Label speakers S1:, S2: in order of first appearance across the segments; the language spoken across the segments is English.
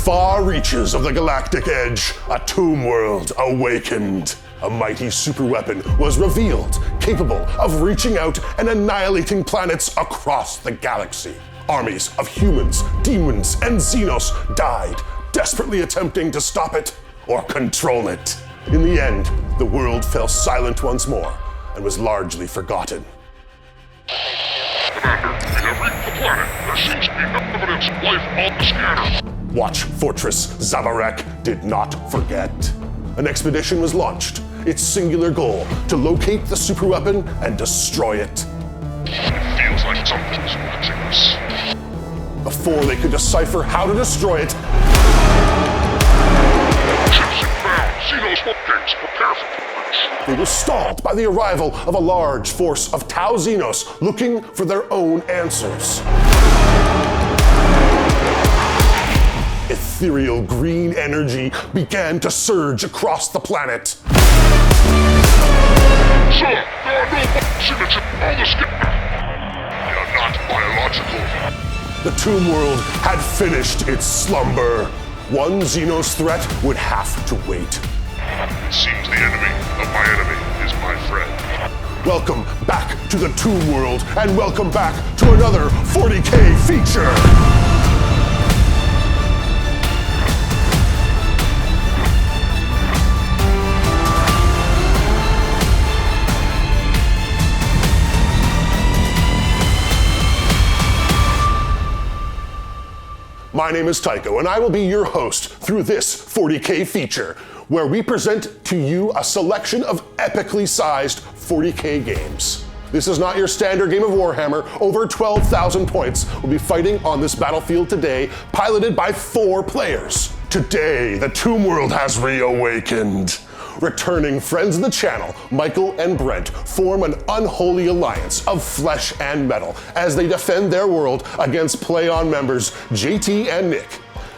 S1: far reaches of the galactic edge, a tomb world awakened. A mighty superweapon was revealed, capable of reaching out and annihilating planets across the galaxy. Armies of humans, demons, and Xenos died, desperately attempting to stop it or control it. In the end, the world fell silent once more and was largely forgotten.
S2: Commander, we have reached the planet. There seems to be no evidence of life on the scanner.
S1: Watch Fortress Zabarek did not forget. An expedition was launched, its singular goal to locate the superweapon and destroy it.
S2: It feels like something's watching us.
S1: Before they could decipher how to destroy it,
S2: Ships inbound. Xenos bookings. Prepare for launch.
S1: they were stalled by the arrival of a large force of Tau Xenos looking for their own answers. Ethereal green energy began to surge across the planet.
S2: Sir, there are no signatures on the scanner. They are not biological.
S1: The Tomb World had finished its slumber. One Xenos threat would have to wait.
S2: It seems the enemy of my enemy is my friend.
S1: Welcome back to the Tomb World, and welcome back to another 40K feature. My name is Tycho, and I will be your host through this 40K feature, where we present to you a selection of epically sized 40K games. This is not your standard game of Warhammer. Over 12,000 points will be fighting on this battlefield today, piloted by 4 players. Today, the Tomb World has reawakened. Returning friends of the channel, Michael and Brent form an unholy alliance of flesh and metal as they defend their world against Play-On members JT and Nick.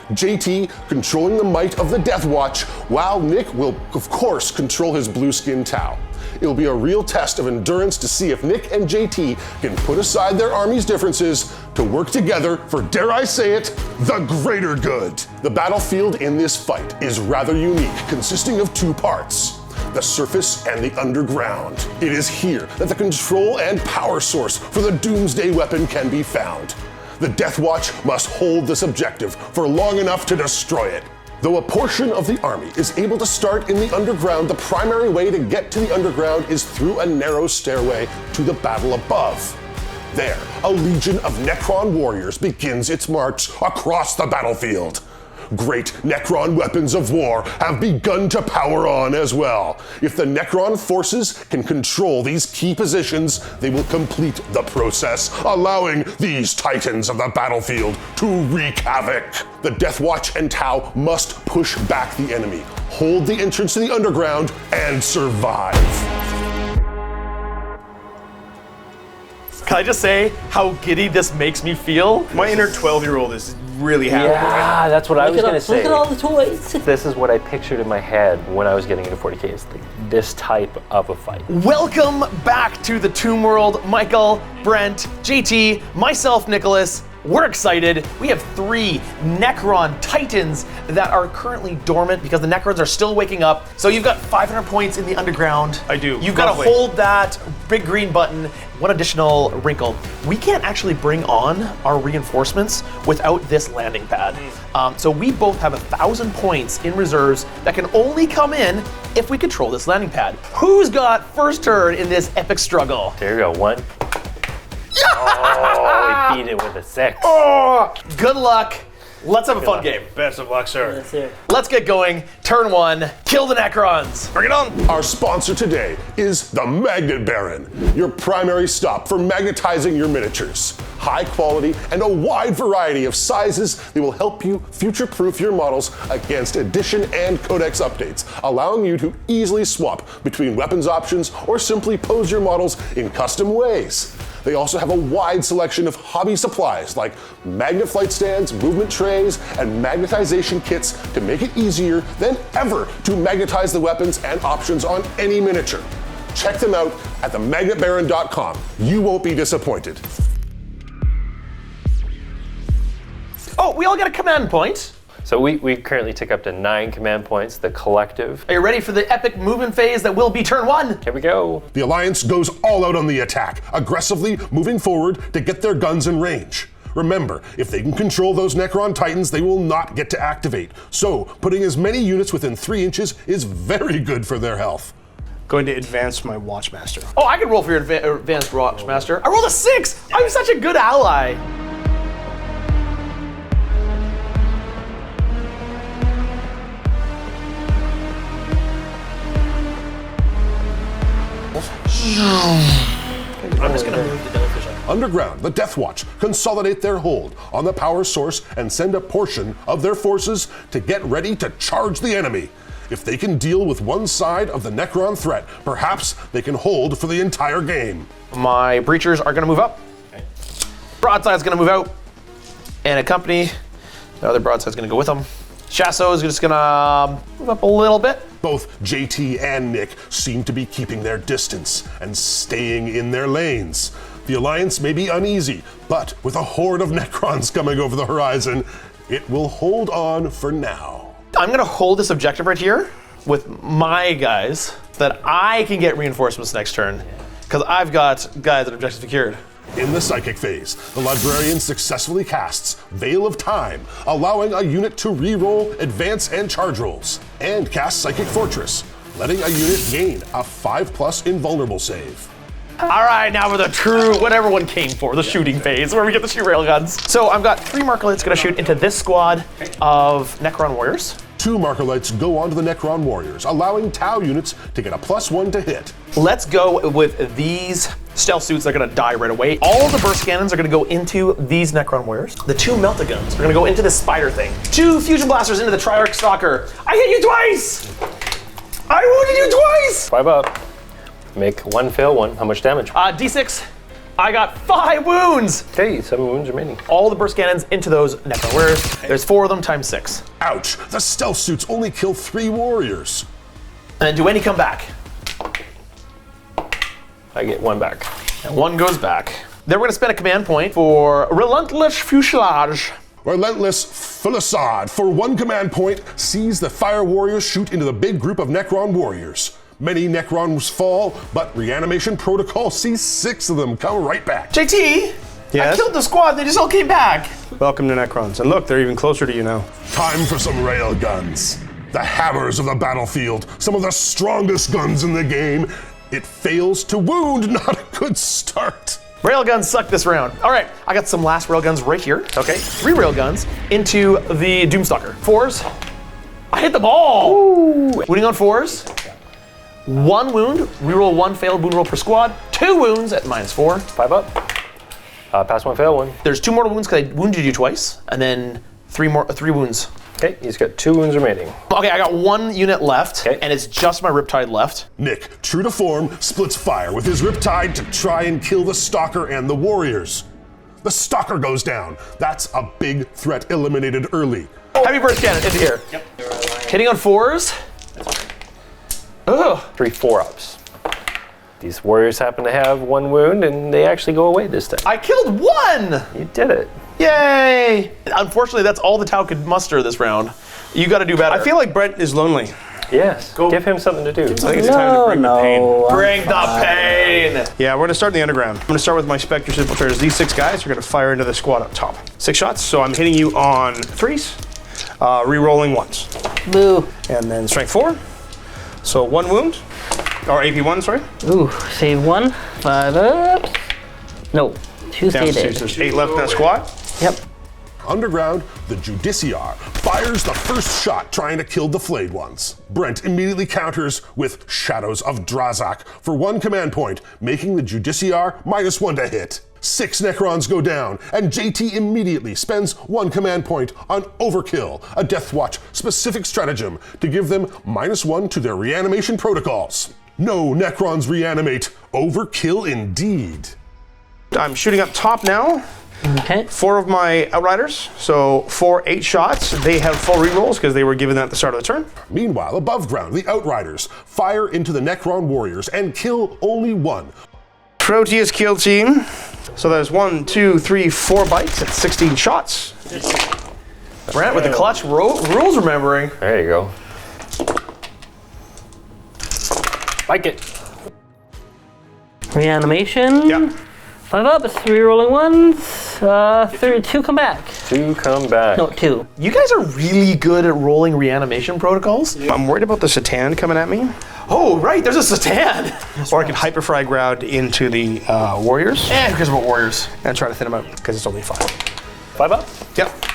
S1: JT controlling the might of the Deathwatch, while Nick will, of course, control his blue-skin Tau. It will be a real test of endurance to see if Nick and JT can put aside their army's differences to work together for, dare I say it, the greater good. The battlefield in this fight is rather unique, consisting of 2 parts: the surface and the underground. It is here that the control and power source for the Doomsday weapon can be found. The Deathwatch must hold this objective for long enough to destroy it. Though a portion of the army is able to start in the underground, the primary way to get to the underground is through a narrow stairway to the battle above. There, a legion of Necron warriors begins its march across the battlefield. Great Necron weapons of war have begun to power on as well. If the Necron forces can control these key positions, they will complete the process, allowing these titans of the battlefield to wreak havoc. The Deathwatch and Tau must push back the enemy, hold the entrance to the underground, and survive.
S3: Can I just say how giddy this makes me feel?
S4: My inner 12-year-old is really happy.
S5: Yeah, that's what I was going to say.
S6: Look at all the toys.
S5: This is what I pictured in my head when I was getting into 40K, is this type of a fight.
S3: Welcome back to the Tomb World. Michael, Brent, JT, myself, Nicholas. We're excited. We have 3 Necron Titans that are currently dormant because the Necrons are still waking up. So you've got 500 points in the underground.
S4: I do,
S3: You've got
S4: roughly.
S3: to hold that big green button. One additional wrinkle. We can't actually bring on our reinforcements without this landing pad. So we both have 1,000 points in reserves that can only come in if we control this landing pad. Who's got first turn in this epic struggle?
S5: There you go, 1. Oh, he beat it with a 6.
S3: Oh, good luck. Let's have a fun game.
S4: Best of luck, sir.
S6: That's it.
S3: Let's get going. Turn 1, kill the Necrons.
S4: Bring it on.
S1: Our sponsor today is the Magnet Baron, your primary stop for magnetizing your miniatures. High quality and a wide variety of sizes, they will help you future-proof your models against edition and codex updates, allowing you to easily swap between weapons options or simply pose your models in custom ways. They also have a wide selection of hobby supplies like magnet flight stands, movement trays, and magnetization kits to make it easier than ever to magnetize the weapons and options on any miniature. Check them out at themagnetbaron.com. You won't be disappointed.
S3: Oh, we all got a command point.
S5: So we currently take up to 9 command points, the collective.
S3: Are you ready for the epic movement phase that will be turn 1?
S5: Here we go.
S1: The Alliance goes all out on the attack, aggressively moving forward to get their guns in range. Remember, if they can control those Necron Titans, they will not get to activate. So, putting as many units within 3 inches is very good for their health.
S4: Going to advance my Watchmaster.
S3: Oh, I can roll for your advanced Watchmaster. I rolled a 6! I'm such a good ally. I'm just gonna move the Deathwatch up.
S1: Underground, the Deathwatch consolidate their hold on the power source and send a portion of their forces to get ready to charge the enemy. If they can deal with one side of the Necron threat, perhaps they can hold for the entire game.
S3: My breachers are gonna move up. Broadside's gonna move out. And accompany. The other broadside's gonna go with them. Chasso is just gonna move up a little bit.
S1: Both JT and Nick seem to be keeping their distance and staying in their lanes. The Alliance may be uneasy, but with a horde of Necrons coming over the horizon, it will hold on for now.
S3: I'm gonna hold this objective right here with my guys so that I can get reinforcements next turn. Because I've got guys at objective secured.
S1: In the Psychic phase, the Librarian successfully casts Veil of Time, allowing a unit to re-roll advance and charge rolls, and casts Psychic Fortress, letting a unit gain a 5+ invulnerable save.
S3: All right, now for the true, what everyone came for, the shooting phase, where we get the shoot railguns. So I've got 3 Markolites gonna shoot into this squad of Necron warriors.
S1: 2 Markolites go onto the Necron warriors, allowing Tau units to get a +1 to hit.
S3: Let's go with these stealth suits that are gonna die right away. All the burst cannons are gonna go into these Necron warriors. The 2 melta-guns are gonna go into this spider thing. 2 fusion blasters into the Triarch Stalker. I hit you twice! I wounded you twice!
S5: 5 up. Make 1 fail 1. How much damage?
S3: D6. I got 5 wounds!
S5: Okay, 7 wounds remaining.
S3: All the burst cannons into those Necron warriors. There's 4 of them times 6.
S1: Ouch, the stealth suits only kill 3 warriors.
S3: And do any come back?
S5: I get 1 back.
S3: And 1 goes back. Then we're gonna spend a command point for Relentless Fuselage.
S1: Relentless Fusillade, for 1 command point, sees the fire warriors shoot into the big group of Necron warriors. Many Necrons fall, but reanimation protocol sees 6 of them come right back.
S3: JT,
S4: Yes?
S3: I killed the squad, they just all came back.
S4: Welcome to Necrons. And look, they're even closer to you now.
S1: Time for some rail guns. The hammers of the battlefield, some of the strongest guns in the game. It fails to wound, not a good start.
S3: Railguns suck this round. All right, I got some last railguns right here. Okay, 3 railguns into the Doomstalker. 4s. I hit the ball. Ooh. Wounding on 4s. 1 wound, reroll 1 failed wound roll per squad. 2 wounds at -4.
S5: 5 up. Pass 1 fail 1.
S3: There's 2 mortal wounds because I wounded you twice, and then 3 wounds.
S5: Okay, he's got 2 wounds remaining.
S3: Okay, I got 1 unit left,
S5: Okay.
S3: and it's just my Riptide left.
S1: Nick, true to form, splits fire with his Riptide to try and kill the Stalker and the warriors. The Stalker goes down. That's a big threat eliminated early.
S3: Heavy burst cannon into here. Yep. Hitting on 4s. Ugh.
S5: 3 4-ups. These warriors happen to have 1 wound, and they actually go away this time.
S3: I killed 1!
S5: You did it.
S3: Yay! Unfortunately, that's all the Tau could muster this round. You gotta do better.
S4: I feel like Brent is lonely.
S5: Yes. Give him something to do.
S4: I think it's time to bring the pain.
S3: Bring the pain!
S4: Yeah, we're gonna start in the underground. I'm gonna start with my Spectre infiltrators. These 6 guys are gonna fire into the squad up top. 6 shots, so I'm hitting you on 3s, re-rolling 1s.
S6: Boo.
S4: And then strength 4. So 1 wound, or AP1, sorry.
S6: Ooh, save 1. 5 up. No, 2
S4: Down to
S6: stay
S4: 2,
S6: dead.
S4: so there's 8 left in that squad.
S6: Yep.
S1: Underground, the Judiciar fires the first shot trying to kill the flayed ones. Brent immediately counters with Shadows of Drazak for 1 command point, making the Judiciar -1 to hit. 6 Necrons go down, and JT immediately spends 1 command point on Overkill, a Deathwatch specific stratagem to give them -1 to their reanimation protocols. No Necrons reanimate. Overkill indeed.
S4: I'm shooting up top now.
S6: Okay.
S4: 4 of my Outriders, so 4 8 shots. They have full rerolls because they were given that at the start of the turn.
S1: Meanwhile, above ground, the Outriders fire into the Necron warriors and kill only 1.
S4: Proteus kill team. So there's 1, 2, 3, 4 bites at 16 shots.
S3: Brent with the clutch rules remembering.
S5: There you go. Like it.
S6: Reanimation.
S4: Yep.
S6: 5 ups, 3 rolling ones. 2 come back.
S5: 2 come back.
S6: No, 2.
S3: You guys are really good at rolling reanimation protocols.
S4: I'm worried about the Satan coming at me.
S3: Oh, right, there's a Satan.
S4: Or I can hyperfrag ground into the warriors
S3: And who cares about warriors?
S4: and try to thin them out because it's only 5.
S5: 5 up?
S4: Yep.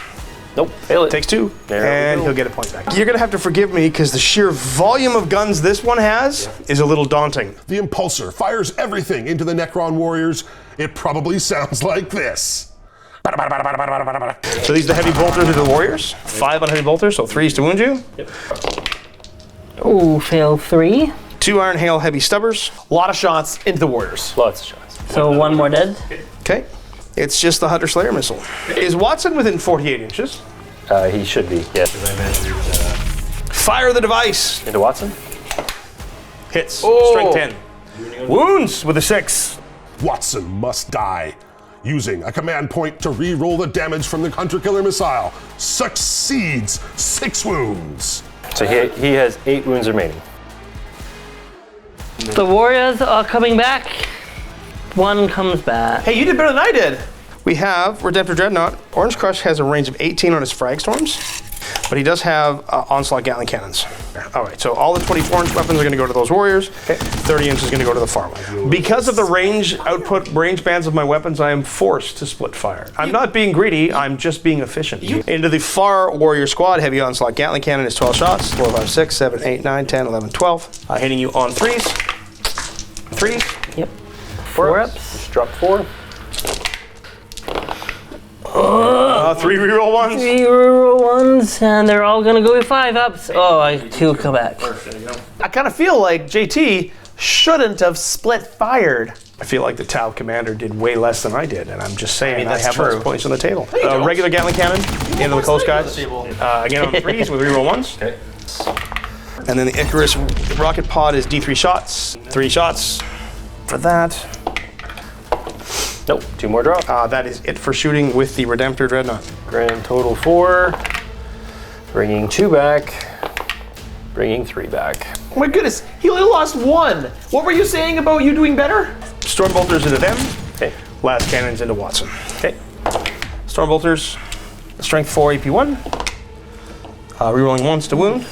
S5: Nope. Fail it.
S4: Takes 2,
S5: There we
S4: and
S5: go.
S4: he'll get a point back. You're gonna have to forgive me because the sheer volume of guns this one has is a little daunting.
S1: The Impulsor fires everything into the Necron warriors. It probably sounds like this.
S4: So these are the heavy bolters of the warriors. 5 on heavy bolters, so 3s to wound you.
S6: Ooh, fail 3.
S4: 2 iron hail heavy stubbers.
S3: A lot of shots into the warriors.
S5: Lots of shots.
S6: So 1 more dead.
S4: Okay. It's just the Hunter Slayer missile. Is Watson within 48 inches?
S5: He should be, yes.
S4: Fire the device.
S5: Into Watson?
S4: Hits.
S3: Oh.
S4: Strength 10. Wounds with a 6.
S1: Watson must die. Using a command point to re-roll the damage from the Hunter Killer missile. Succeeds. 6 wounds.
S5: So he has 8 wounds remaining.
S6: The warriors are coming back. 1 comes back.
S3: Hey, you did better than I did.
S4: We have Redemptor Dreadnought. Orange Crush has a range of 18 on his frag storms, but he does have Onslaught Gatling cannons. All right, so all the 24-inch weapons are going to go to those warriors. 30 inch is going to go to the far one. Because of the range bands of my weapons, I am forced to split fire. I'm not being greedy, I'm just being efficient. Into the far warrior squad, heavy Onslaught Gatling cannon is 12 shots. 4, 5, 6, 7, 8, 9, 10, 11, 12. Hitting you on 3s. 3s.
S6: Yep. 4 ups.
S5: Just drop 4.
S4: 3 reroll ones.
S6: 3 reroll ones, and they're all gonna go with 5 ups. Oh, 2 come back.
S3: I kind of feel like JT shouldn't have split fired.
S4: I feel like the Tau commander did way less than I did, and I'm just saying I,
S3: that's
S4: have
S3: true.
S4: those points on the table.
S3: you don't.
S4: Regular Gatling cannon into the close guys. Again on 3s with reroll ones.
S5: Okay.
S4: And then the Icarus rocket pod is D3 shots. 3 shots for that.
S5: Nope. 2 more drop.
S4: That is it for shooting with the Redemptor Dreadnought.
S5: Grand total 4. Bringing 2 back. Bringing 3 back.
S3: Oh my goodness, he only lost 1. What were you saying about you doing better?
S4: Stormbolters into them.
S5: Okay.
S4: Last cannons into Watson.
S5: Okay.
S4: Stormbolters, strength 4, AP 1. Rerolling ones to wound.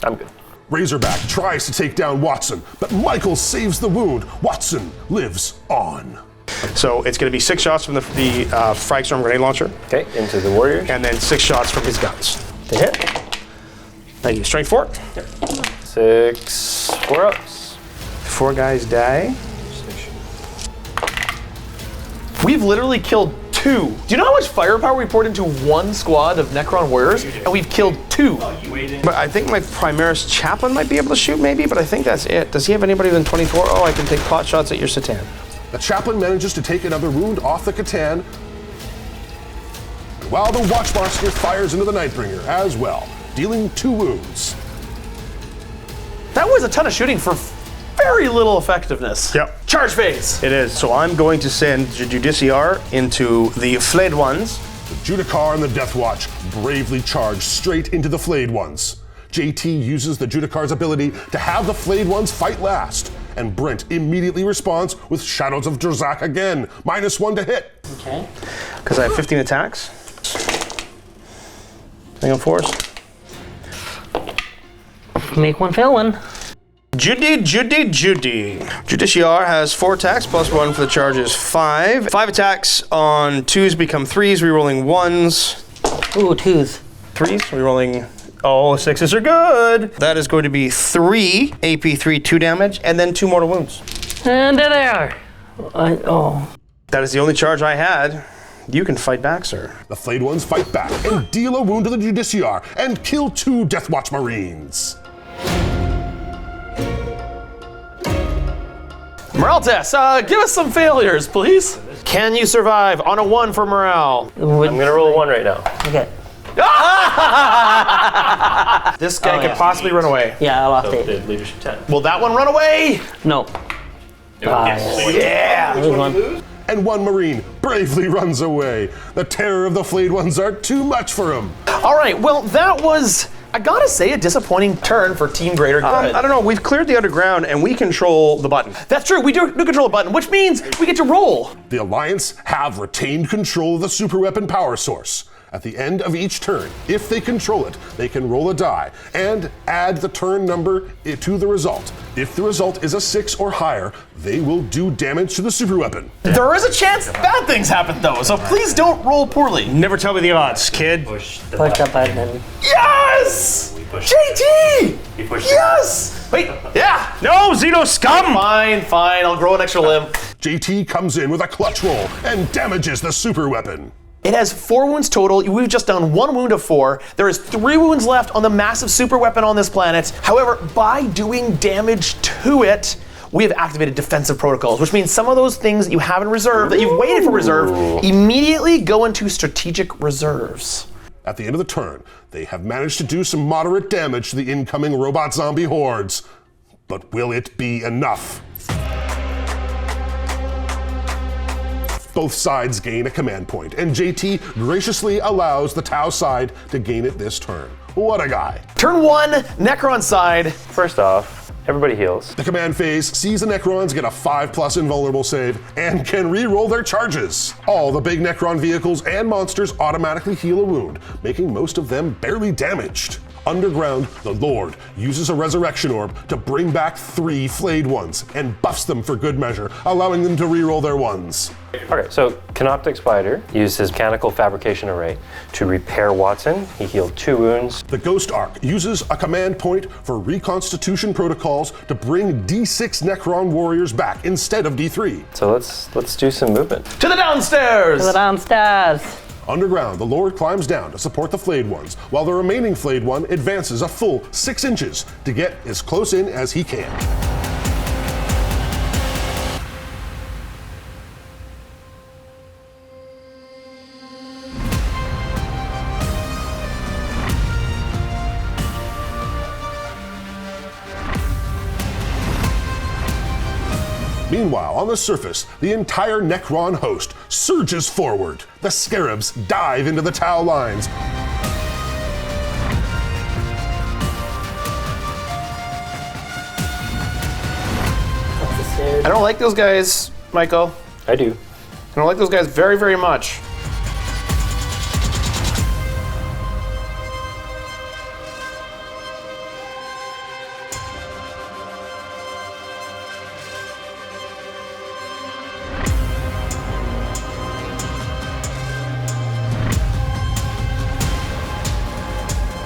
S5: I'm good.
S1: Razorback tries to take down Watson, but Michael saves the wound. Watson lives on.
S4: So it's going to be 6 shots from the frag storm grenade launcher,
S5: Okay. Into the warriors.
S4: and then 6 shots from his guns.
S5: To hit.
S4: Thank you. Strength 4.
S5: 6. 4 ups.
S4: 4 guys die.
S3: We've literally killed 2. Do you know how much firepower we poured into 1 squad of Necron warriors? And we've killed 2.
S4: But I think my Primaris Chaplain might be able to shoot maybe, but I think that's it. Does he have anybody within 24? Oh, I can take pot shots at your Satan.
S1: The chaplain manages to take another wound off the Catan, while the Watchmaster fires into the Nightbringer as well, dealing 2 wounds.
S3: That was a ton of shooting for very little effectiveness.
S4: Yep.
S3: Charge phase.
S4: It is. So I'm going to send Judiciar into the flayed ones.
S1: The Judicar and the Deathwatch bravely charge straight into the flayed ones. JT uses the Judicar's ability to have the flayed ones fight last, and Brent immediately responds with Shadows of Drazak again, -1 to hit.
S6: Okay.
S4: Because I have 15 attacks. Thing on force.
S6: Make 1, fail 1.
S4: Judy. Judiciar has 4 attacks, plus 1 for the charges 5. 5 attacks on 2s become 3s, rerolling 1s.
S6: Ooh, 2s.
S4: 3s, rerolling. Oh, 6s are good. That is going to be 3 AP3 2 damage, and then 2 mortal wounds.
S6: And there they are. Oh.
S4: That is the only charge I had. You can fight back, sir.
S1: The flayed ones fight back and deal a wound to the Judiciar and kill 2 Deathwatch Marines.
S3: Morale test. Give us some failures, please. Can you survive on a 1 for morale?
S5: I'm gonna roll a 1 right now.
S6: Okay.
S3: This guy
S6: Oh,
S3: could
S6: yeah.
S3: possibly run away.
S6: Yeah, I lost
S5: So
S6: 8.
S5: did leadership 10.
S3: Will that one run away?
S6: No.
S3: Yeah.
S6: Lose 1.
S1: and one Marine bravely runs away. The terror of the flayed ones are too much for him.
S3: All right, well, that was, I gotta say, a disappointing turn for Team Greater Good.
S4: I don't know. We've cleared the underground and we control the button.
S3: That's true, we do control a button, which means we get to roll.
S1: The Alliance have retained control of the superweapon power source. At the end of each turn, if they control it, they can roll a die and add the turn number to the result. If the result is a 6 or higher, they will do damage to the superweapon.
S3: There is a chance bad things happen though, so please don't roll poorly.
S4: Never tell me the odds, kid.
S6: Push the button.
S3: Yes! JT! Yes! Wait, yeah!
S4: No, Xeno scum!
S3: Fine, I'll grow an extra limb.
S1: JT comes in with a clutch roll and damages the superweapon.
S3: It has 4 wounds total. We've just done 1 wound of 4. There is 3 wounds left on the massive super weapon on this planet. However, by doing damage to it, we have activated defensive protocols, which means some of those things that you have in reserve, that you've waited for reserve, immediately go into strategic reserves.
S1: At the end of the turn, they have managed to do some moderate damage to the incoming robot zombie hordes. But will it be enough? Both sides gain a command point, and JT graciously allows the Tau side to gain it this turn. What a guy.
S3: Turn 1, Necron side.
S5: First off, everybody heals.
S1: The command phase sees the Necrons get a 5+ invulnerable save and can re-roll their charges. All the big Necron vehicles and monsters automatically heal a wound, making most of them barely damaged. Underground, the Lord uses a resurrection orb to bring back 3 flayed ones and buffs them for good measure, allowing them to re-roll their ones.
S5: Okay, so Canoptic Spider used his mechanical fabrication array to repair Watson. He healed 2 wounds.
S1: The Ghost Arc uses a command point for reconstitution protocols to bring D6 Necron warriors back instead of D3.
S5: So let's do some movement.
S3: To the downstairs!
S6: To the downstairs.
S1: Underground, the Lord climbs down to support the flayed ones, while the remaining flayed one advances a full 6 inches to get as close in as he can. Meanwhile, on the surface, the entire Necron host surges forward. The Scarabs dive into the Tau lines.
S3: I don't like those guys, Michael.
S5: I do.
S3: I don't like those guys very, very much.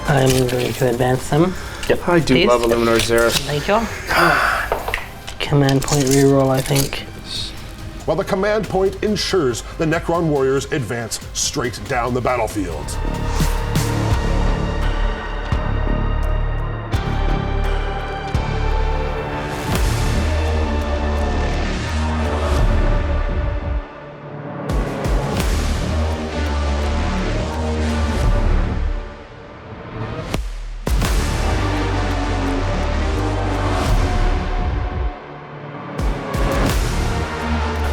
S6: I'm going to advance them.
S3: Yep.
S4: I do
S6: Please?
S4: love Illuminar Zera.
S6: Thank you. Command point reroll, I think.
S1: While the command point ensures the Necron warriors advance straight down the battlefield.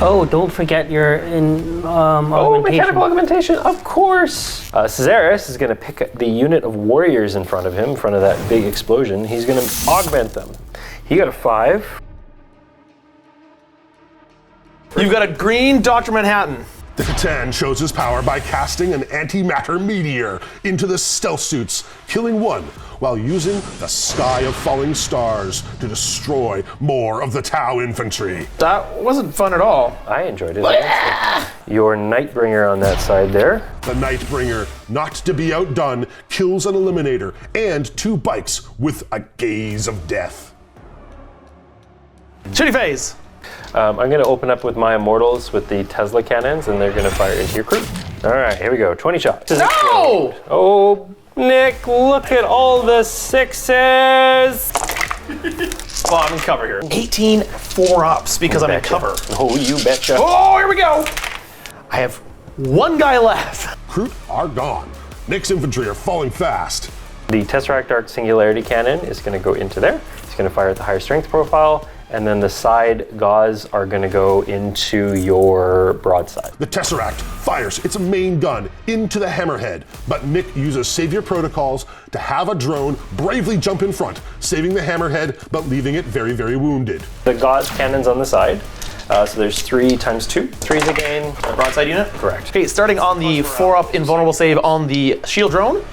S6: Oh, don't forget your
S5: Oh,
S6: augmentation.
S5: mechanical augmentation, of course! Caesaris is going to pick the unit of warriors in front of him, in front of that big explosion. He's going to augment them. He got a 5.
S3: You've got a green Dr. Manhattan.
S1: The Catan shows his power by casting an antimatter meteor into the stealth suits, killing one, while using the sky of falling stars to destroy more of the Tau infantry.
S3: That wasn't fun at all.
S5: I enjoyed it. Your Nightbringer on that side there.
S1: The Nightbringer, not to be outdone, kills an Eliminator and 2 bikes with a gaze of death.
S3: Shitty phase.
S5: I'm going to open up with my Immortals with the Tesla cannons, and they're going to fire into your crew. All right, here we go. 20 shots.
S3: No!
S5: Oh, Nick, look at all the 6s.
S3: Well, I'm in cover here. 18 4-ups because I'm in cover.
S5: Oh, you betcha.
S3: Oh, here we go. I have 1 guy left.
S1: Kroot are gone. Nick's infantry are falling fast.
S5: The Tesseract Arc Singularity Cannon is going to go into there. It's going to fire at the higher strength profile, and then the side gauze are going to go into your broadside.
S1: The Tesseract fires its main gun into the hammerhead, but Nick uses savior protocols to have a drone bravely jump in front, saving the hammerhead but leaving it very, very wounded.
S5: The gauze cannons on the side. So there's 3 times 2. 3's again.
S3: Broadside unit?
S5: Correct.
S3: Okay, starting on the 4-up invulnerable save on the shield drone.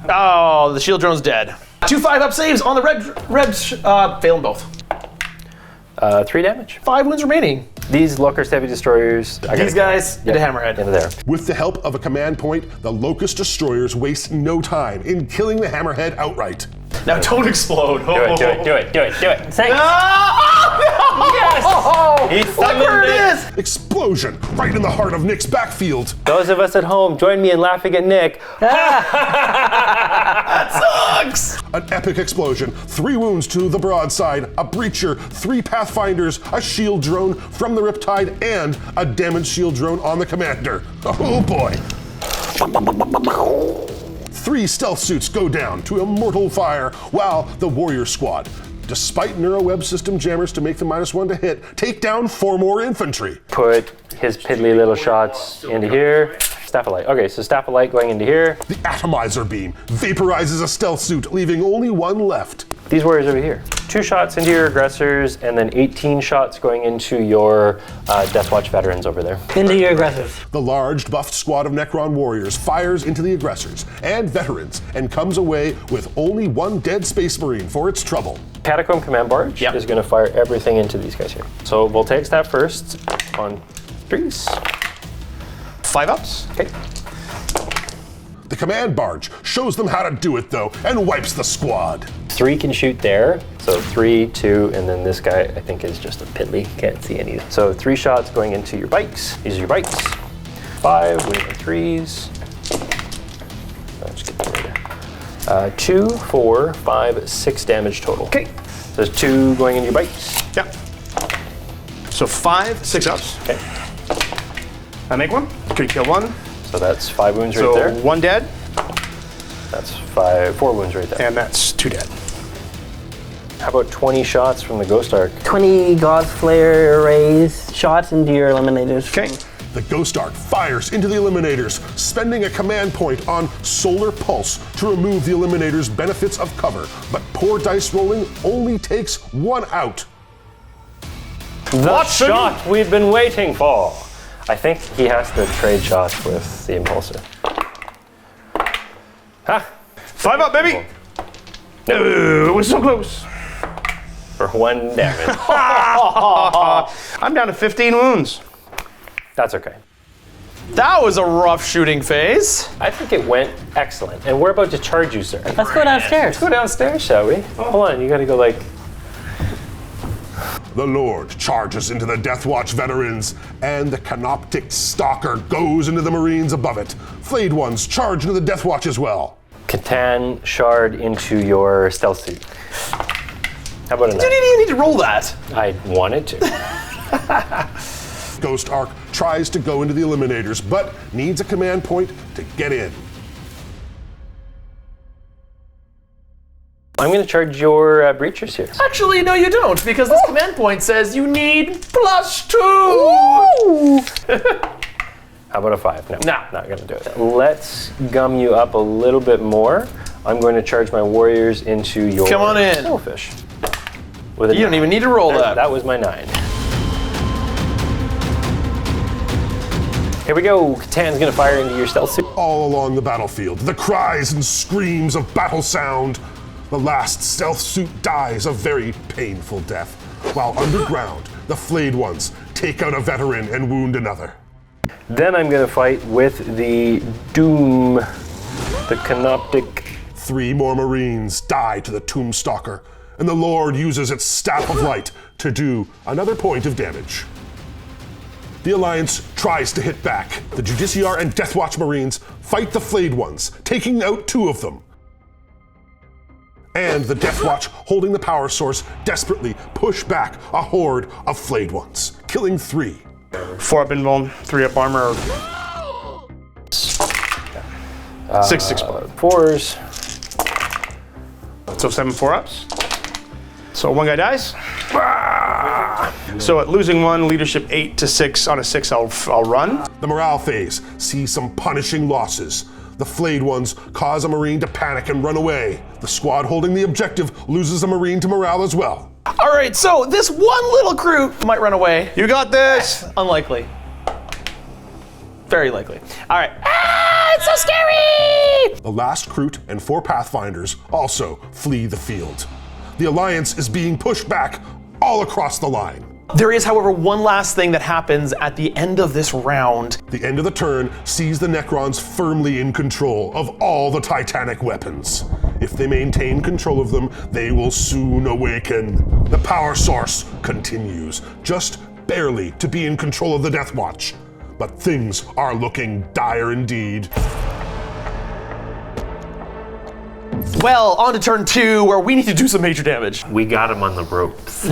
S3: Oh, the shield drone's dead. 2 5-up saves on the red failing both.
S5: 3 damage.
S3: 5 wounds remaining.
S5: These Locust Heavy Destroyers.
S3: These guys into Hammerhead.
S5: Into there.
S1: With the help of a command point, the Locust Destroyers waste no time in killing the hammerhead outright.
S3: Now don't explode.
S5: Do it, do it, do it, do it, do it.
S6: Thanks.
S5: He
S3: Look
S5: summoned
S3: where it
S5: it.
S3: is!
S1: Explosion right in the heart of Nick's backfield.
S5: Those of us at home, join me in laughing at Nick.
S3: Sucks!
S1: An epic explosion, 3 wounds to the broadside, a breacher, 3 pathfinders, a shield drone from the Riptide, and a damaged shield drone on the commander. Oh boy. 3 stealth suits go down to immortal fire, while the warrior squad, despite neuroweb system jammers to make them -1 to hit, take down 4 more infantry.
S5: Put his piddly little shots into here. Staff of Light. Okay, so Staff of Light going into here.
S1: The atomizer beam vaporizes a stealth suit, leaving only 1 left.
S5: These warriors over here. 2 shots into your aggressors, and then 18 shots going into your Deathwatch veterans over there.
S6: Into your aggressors.
S1: The large buffed squad of Necron warriors fires into the aggressors and veterans and comes away with only 1 dead space marine for its trouble.
S5: Catacomb Command Barge is going to fire everything into these guys here. So we'll take Staff first on 3s.
S3: 5 ups.
S5: Okay.
S1: The command barge shows them how to do it though and wipes the squad.
S5: 3 can shoot there. So 3, 2, and then this guy I think is just a piddly. Can't see any. So 3 shots going into your bikes. These are your bikes. 5, we have 3s. Let's get rid of 2, 4, 5, 6 damage total.
S3: Okay.
S5: So there's 2 going into your bikes.
S4: Yep. So 5 6 ups.
S5: Okay.
S4: I make 1. Could kill 1.
S5: So that's 5 wounds right
S4: So
S5: there.
S4: 1 dead,
S5: That's 4 wounds right there.
S4: and that's 2 dead.
S5: How about 20 shots from the Ghost Arc?
S6: 20 God's Flare arrays, shots into your eliminators.
S4: Okay.
S1: The Ghost Arc fires into the Eliminators, spending a command point on Solar Pulse to remove the Eliminators' benefits of cover, but poor dice rolling only takes 1 out.
S5: The shot we've been waiting for. I think he has to trade shots with the Impulsor. Ha!
S4: 5 up, baby. No, it was so close.
S5: For 1 damage.
S4: I'm down to 15 wounds.
S5: That's okay.
S3: That was a rough shooting phase.
S5: I think it went excellent. And we're about to charge you, sir.
S6: Let's go downstairs.
S5: Go downstairs, shall we? Hold on, you gotta go like...
S1: The Lord charges into the Deathwatch veterans, and the Canoptic Stalker goes into the Marines above it. Flayed ones charge into the Deathwatch as well.
S5: Catan shard into your stealth suit. How about a
S3: You
S5: 9?
S3: didn't need to roll that.
S5: I wanted to.
S1: Ghost Arc tries to go into the Eliminators, but needs a command point to get in.
S5: I'm gonna charge your breachers here.
S3: Actually, no, you don't, because this command point says you need +2.
S5: How about a 5? No,
S3: No.
S5: not gonna do it. Let's gum you up a little bit more. I'm going to charge my warriors into your
S3: Come on in.
S5: Sailfish. With a
S3: You don't
S5: 9.
S3: even need to roll that.
S5: That was my 9. Here we go. Catan's gonna fire into your stealth suit.
S1: All along the battlefield, the cries and screams of battle sound. The last stealth suit dies a very painful death, while underground, the flayed ones take out a veteran and wound another.
S5: Then I'm gonna fight with the Doom, the Canoptic.
S1: 3 more Marines die to the Tombstalker, and the Lord uses its Staff of Light to do another point of damage. The Alliance tries to hit back. The Judiciar and Deathwatch Marines fight the flayed ones, taking out 2 of them. And the Deathwatch, holding the power source, desperately push back a horde of flayed ones, killing 3.
S4: 4 up invuln, 3 up armor. 6 explode.
S5: 4s.
S4: So 7 4 ups. So one guy dies. So at losing 1, leadership 8 to 6. On a 6, I'll run.
S1: The morale phase sees some punishing losses. The flayed ones cause a Marine to panic and run away. The squad holding the objective loses a Marine to morale as well.
S3: All right, so this one little crew might run away.
S4: You got this.
S3: Unlikely. Very likely. All right. Ah, it's so scary!
S1: The last Kroot and 4 Pathfinders also flee the field. The Alliance is being pushed back all across the line.
S3: There is, however, one last thing that happens at the end of this round.
S1: The end of the turn sees the Necrons firmly in control of all the Titanic weapons. If they maintain control of them, they will soon awaken. The power source continues, just barely to be in control of the Deathwatch. But things are looking dire indeed.
S3: Well, on to turn 2, where we need to do some major damage.
S5: We got him on the ropes.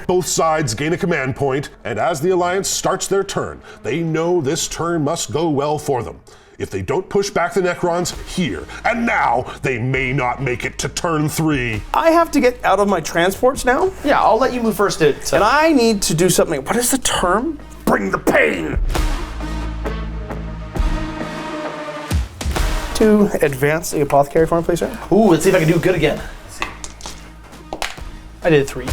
S1: Both sides gain a command point, and as the Alliance starts their turn, they know this turn must go well for them. If they don't push back the Necrons here and now, they may not make it to turn 3.
S4: I have to get out of my transports now,
S3: Yeah, I'll let you move first.
S4: and I need to do something. What is the term? Bring the pain. To advance the apothecary for me, please, sir.
S3: Ooh, let's see if I can do good again. I did 3.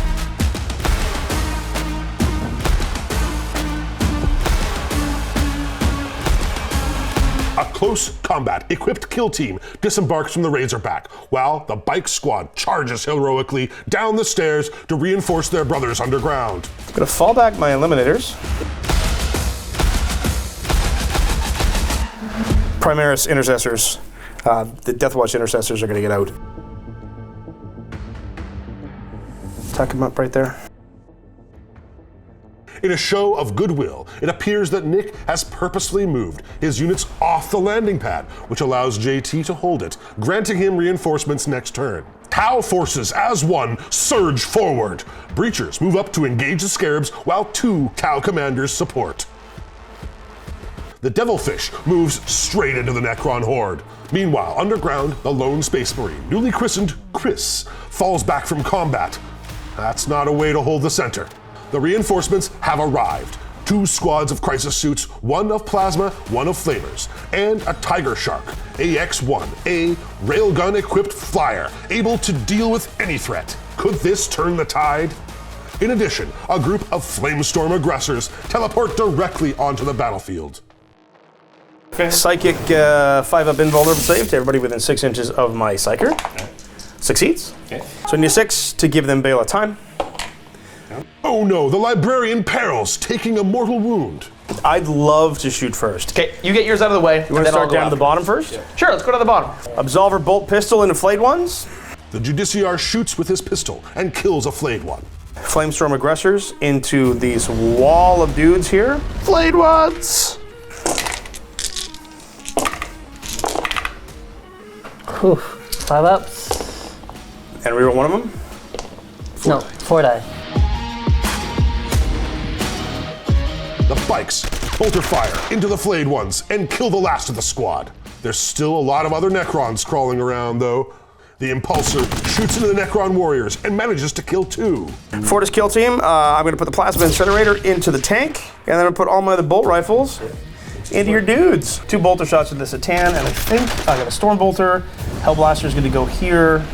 S1: A close combat equipped kill team disembarks from the Razorback, while the bike squad charges heroically down the stairs to reinforce their brothers underground.
S4: I'm gonna fall back my eliminators. Primaris intercessors. The Deathwatch intercessors are gonna get out. Tuck him up right there.
S1: In a show of goodwill, it appears that Nick has purposely moved his units off the landing pad, which allows JT to hold it, granting him reinforcements next turn. Tau forces, as one, surge forward. Breachers move up to engage the Scarabs, while 2 Tau commanders support. The Devilfish moves straight into the Necron horde. Meanwhile, underground, the lone Space Marine, newly christened Chris, falls back from combat. That's not a way to hold the center. The reinforcements have arrived. 2 squads of crisis suits, 1 of plasma, 1 of flamers, and a Tiger Shark, AX-1, a railgun-equipped flyer, able to deal with any threat. Could this turn the tide? In addition, a group of Flamestorm aggressors teleport directly onto the battlefield.
S4: Psychic 5-up invulnerable save to everybody within 6 inches of my Psyker. Succeeds.
S5: Okay.
S4: So I need a 6 to give them bail of time.
S1: Oh no, the Librarian perils, taking a mortal wound.
S4: I'd love to shoot first.
S3: Okay, you get yours out of the way.
S4: You want to start down to the bottom first?
S3: Sure, let's go to the bottom.
S4: Absolver bolt pistol into flayed ones.
S1: The Judiciar shoots with his pistol and kills a flayed one.
S4: Flamestorm aggressors into these wall of dudes here.
S3: Flayed ones.
S6: Whew. 5 ups.
S4: And reroll one of them.
S6: No, 4 die.
S1: The bikes bolter fire into the flayed ones and kill the last of the squad. There's still a lot of other Necrons crawling around though. The Impulsor shoots into the Necron warriors and manages to kill 2.
S4: Fortis kill team, I'm going to put the plasma incinerator into the tank, and then I'm going to put all my other bolt rifles into your dudes. 2 bolter shots with the Satan, and I think I got a Storm Bolter. Hellblaster's going to go here.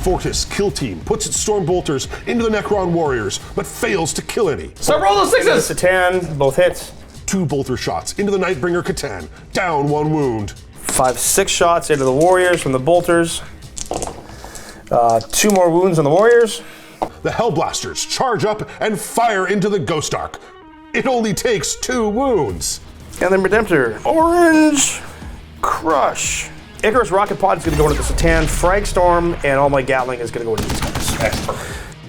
S1: Fortis kill team puts its storm bolters into the Necron warriors, but fails to kill any.
S3: So roll those 6s.
S4: Satan, both hits.
S1: 2 bolter shots into the Nightbringer Catan, down 1 wound.
S4: 5-6 shots into the warriors from the bolters. 2 more wounds on the warriors.
S1: The Hellblasters charge up and fire into the Ghost Ark. It only takes 2 wounds.
S4: And then Redemptor. Orange Crush. Icarus Rocket Pod is going to go into the Satan. Fragstorm and all my Gatling is going to go into these guys.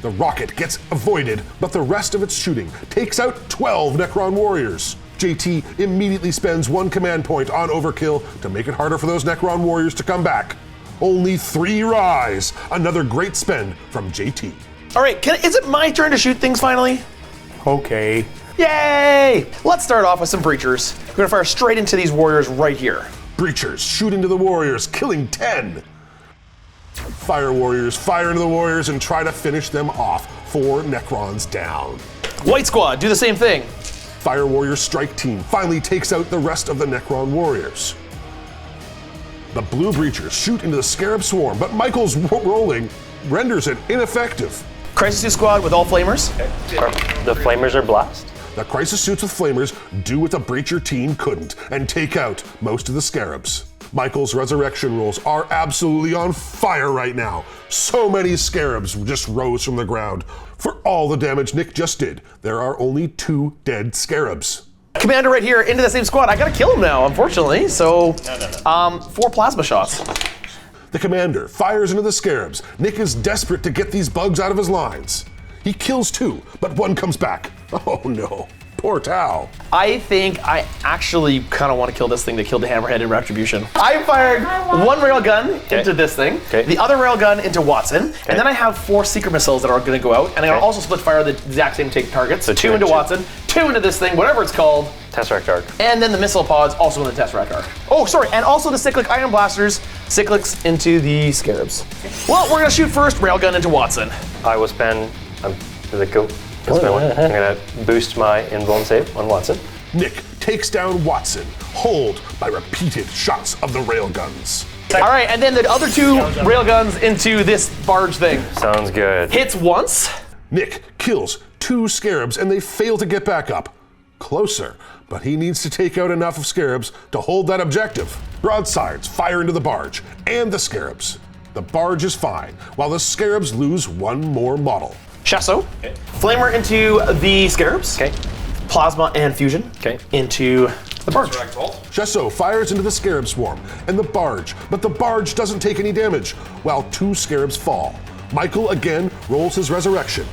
S1: The rocket gets avoided, but the rest of its shooting takes out 12 Necron warriors. JT immediately spends 1 command point on overkill to make it harder for those Necron warriors to come back. Only 3 rise. Another great spend from JT.
S3: All right, is it my turn to shoot things finally?
S4: Okay.
S3: Yay! Let's start off with some breachers. We're gonna fire straight into these warriors right here.
S1: Breachers shoot into the warriors, killing 10. Fire Warriors fire into the Warriors and try to finish them off. 4 Necrons down.
S3: White Squad, do the same thing.
S1: Fire Warrior Strike Team finally takes out the rest of the Necron Warriors. The Blue Breachers shoot into the Scarab Swarm, but Michael's rolling renders it ineffective.
S3: Crisis Suit Squad with all flamers.
S5: The flamers are blast.
S1: The Crisis Suits with Flamers do what the Breacher team couldn't and take out most of the Scarabs. Michael's resurrection rolls are absolutely on fire right now. So many Scarabs just rose from the ground. For all the damage Nick just did, there are only 2 dead Scarabs.
S3: Commander right here into the same squad. I gotta kill him now, unfortunately. So, 4 plasma shots.
S1: The Commander fires into the Scarabs. Nick is desperate to get these bugs out of his lines. He kills 2, but 1 comes back. Oh no, poor Tau.
S3: I think I actually kind of want to kill this thing to kill the Hammerhead in Retribution. I fired 1 railgun into this thing, the other railgun into Watson, and then I have 4 secret missiles that are going to go out, and I also split fire the exact same targets. So 2 into Watson, 2 into this thing, whatever it's called.
S5: Tesseract Arc.
S3: And then the missile pods also in the Tesseract Arc. Oh, sorry, and also the Cyclic Iron Blasters, Cyclics into the Scarabs. Well, we're going to shoot first railgun into Watson.
S5: I will spend. Does it go? I'm gonna boost my invuln save on Watson.
S1: Nick takes down Watson, hold by repeated shots of the railguns.
S3: All right, and then the other 2 railguns into this barge thing.
S5: Sounds good.
S3: Hits once.
S1: Nick kills 2 Scarabs and they fail to get back up. Closer, but he needs to take out enough of Scarabs to hold that objective. Broadsides fire into the barge and the Scarabs. The barge is fine, while the Scarabs lose 1 more model.
S3: Chasso. Flamer into the Scarabs. Plasma and Fusion. Into the barge.
S1: Chasso fires into the Scarab Swarm and the barge, but the barge doesn't take any damage, while 2 Scarabs fall. Michael again rolls his resurrection,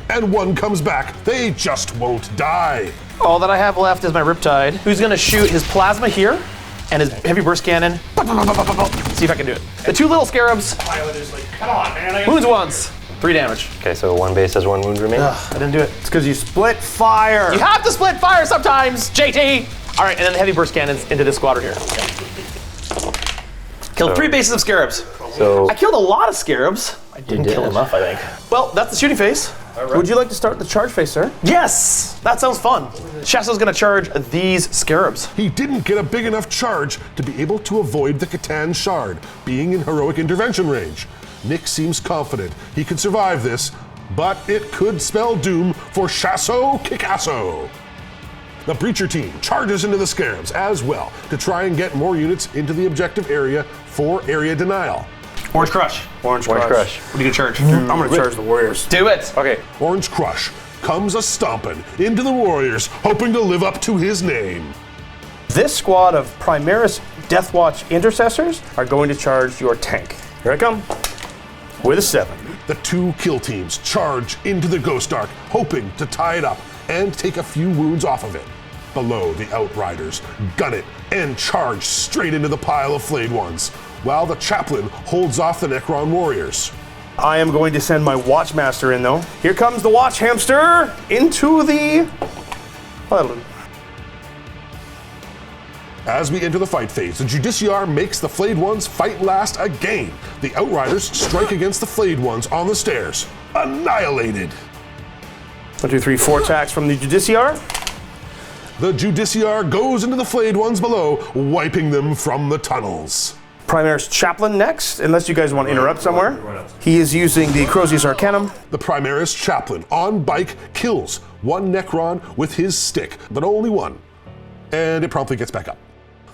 S1: and 1 comes back. They just won't die.
S3: All that I have left is my Riptide, who's gonna shoot his Plasma here and his Heavy Burst Cannon. See if I can do it. The 2 little Scarabs.
S4: Come on, man.
S3: Wounds once. 3 damage.
S5: Okay, so 1 base has 1 wound remaining.
S3: I didn't do it.
S4: It's because you split fire.
S3: You have to split fire sometimes, JT! All right, and then the Heavy Burst Cannons into this squad right here. Killed 3 bases of Scarabs.
S5: So
S3: I killed a lot of Scarabs. I didn't kill enough, I think. Well, that's the shooting phase.
S4: Would you like to start the charge phase, sir?
S3: Yes! That sounds fun. Chasso's gonna charge these Scarabs.
S1: He didn't get a big enough charge to be able to avoid the Catan Shard, being in heroic intervention range. Nick seems confident he could survive this, but it could spell doom for Chasso Kikasso. The Breacher team charges into the Scarabs as well to try and get more units into the objective area for area denial.
S3: Orange Crush.
S4: Orange
S5: Crush.
S3: What are you gonna charge?
S4: I'm gonna charge the Warriors.
S3: Do it.
S5: okay,
S1: Orange Crush comes a stomping into the Warriors, hoping to live up to his name.
S4: This squad of Primaris Deathwatch intercessors are going to charge your tank. Here I come. With a 7.
S1: The 2 kill teams charge into the Ghost Ark, hoping to tie it up and take a few wounds off of it. Below, the Outriders gun it and charge straight into the pile of flayed ones, while the Chaplain holds off the Necron Warriors.
S4: I am going to send my Watchmaster in, though. Here comes the Watch Hamster into the...
S1: As we enter the fight phase, the Judiciar makes the flayed ones fight last again. The Outriders strike against the flayed ones on the stairs. Annihilated.
S4: 1, 2, 3, 4 attacks from the Judiciar.
S1: The Judiciar goes into the flayed ones below, wiping them from the tunnels.
S4: Primaris Chaplain next, unless you guys want to interrupt somewhere. He is using the Crozius Arcanum.
S1: The Primaris Chaplain on bike kills 1 Necron with his stick, but only 1. And it promptly gets back up.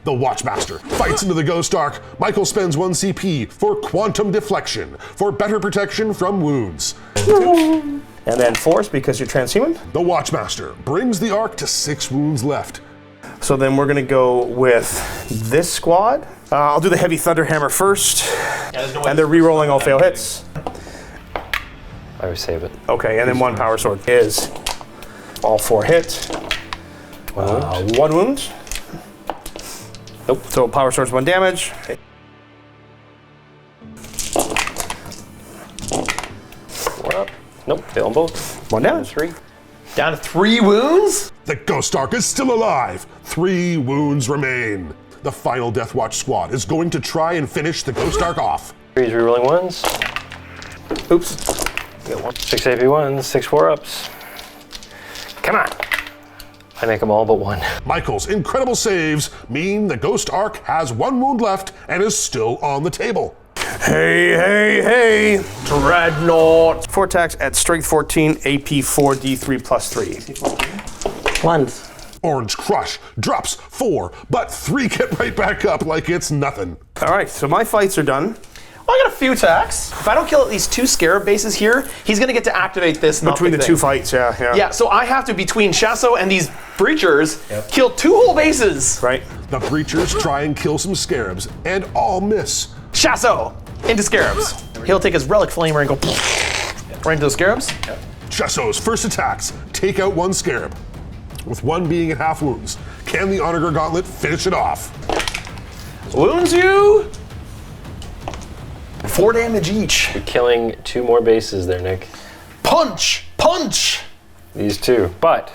S1: The Watchmaster fights into the Ghost Ark. Michael spends 1 CP for Quantum Deflection, for better protection from wounds.
S4: And then Force, because you're transhuman.
S1: The Watchmaster brings the Ark to 6 wounds left.
S4: So then we're going to go with this squad. I'll do the Heavy Thunderhammer first. And they're re-rolling all fail hits.
S5: I would save it.
S4: Okay, and then 1 Power Sword is all 4 hit. 1 wound. Nope. So Power Sword's 1 damage. Okay.
S5: 4 up. Nope, fail them both.
S4: 1 damage.
S5: 3.
S3: Down to 3 wounds?
S1: The Ghost Ark is still alive. 3 wounds remain. The final Deathwatch squad is going to try and finish the Ghost Ark off.
S5: 3s rerolling 1s.
S3: Oops. Get one.
S5: 6 AP1s, 6 4-ups. Come on. I make them all but 1.
S1: Michael's incredible saves mean the Ghost Ark has 1 wound left and is still on the table.
S4: Hey. Dreadnought. 4 attacks at strength 14, AP 4, D3 plus 3.
S6: Ones.
S1: Orange Crush drops 4, but 3 get right back up like it's nothing.
S4: All right, so my fights are done.
S3: Well, I got a few attacks. If I don't kill at least 2 Scarab bases here, he's going to get to activate this.
S4: Between the 2 fights, yeah.
S3: Yeah, so I have to, between Chasso and these Breachers, kill 2 whole bases.
S4: Right.
S1: The Breachers try and kill some Scarabs and all miss.
S3: Chasso into Scarabs. He'll take his Relic Flamer and go right into those Scarabs.
S1: Chasso's first attacks take out 1 Scarab, with 1 being at half wounds. Can the Onager Gauntlet finish it off?
S3: Wounds you. 4 damage each.
S5: You're killing 2 more bases there, Nick.
S3: Punch!
S5: These 2. But,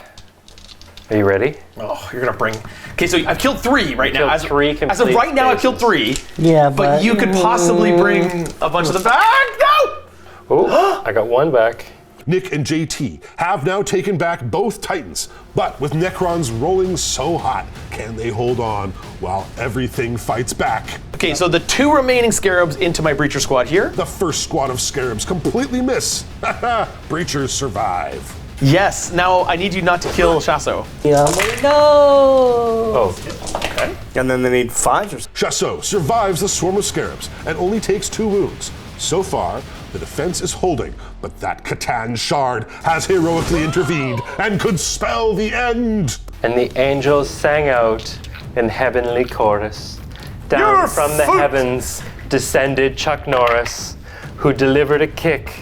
S5: are you ready?
S3: Oh, you're gonna bring. Okay, so I've killed 3 right now.
S5: killed 3
S3: as of right now, I've killed 3.
S6: Yeah,
S3: But you could possibly bring a bunch of them back. No!
S5: Oh, I got 1 back.
S1: Nick and JT have now taken back both Titans, but with Necrons rolling so hot, can they hold on while everything fights back?
S3: Okay, so the 2 remaining Scarabs into my Breacher squad here.
S1: The first squad of Scarabs completely miss. Breachers survive.
S3: Yes. Now I need you not to kill Chasso.
S6: Yeah, we go.
S5: Oh,
S3: Okay.
S4: And then they need 5 or
S1: Chasso survives the swarm of Scarabs and only takes 2 wounds. So far, the defense is holding, but that Catan shard has heroically intervened and could spell the end.
S5: and the angels sang out in heavenly chorus. Down
S4: Your
S5: from the
S4: foot!
S5: heavens descended Chuck Norris, who delivered a kick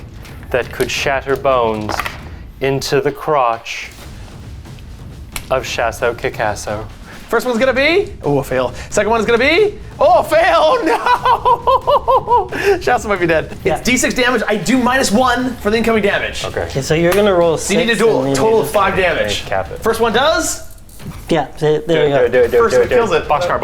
S5: that could shatter bones into the crotch of Chasso Kikasso.
S3: First one's gonna be, oh, a fail. Second one is gonna be, oh, a fail, oh no! Chasso might be dead.
S6: Yeah.
S3: It's D6 damage, I do -1 for the incoming damage.
S5: Okay.
S6: Okay, so you're gonna roll 6.
S3: So you need to do
S6: and
S3: a
S6: then
S3: total
S6: you
S3: of 5 damage.
S5: Cap it.
S3: First one does,
S6: Yeah, there you go.
S5: Do it.
S3: first one kills it.
S5: Boxcar.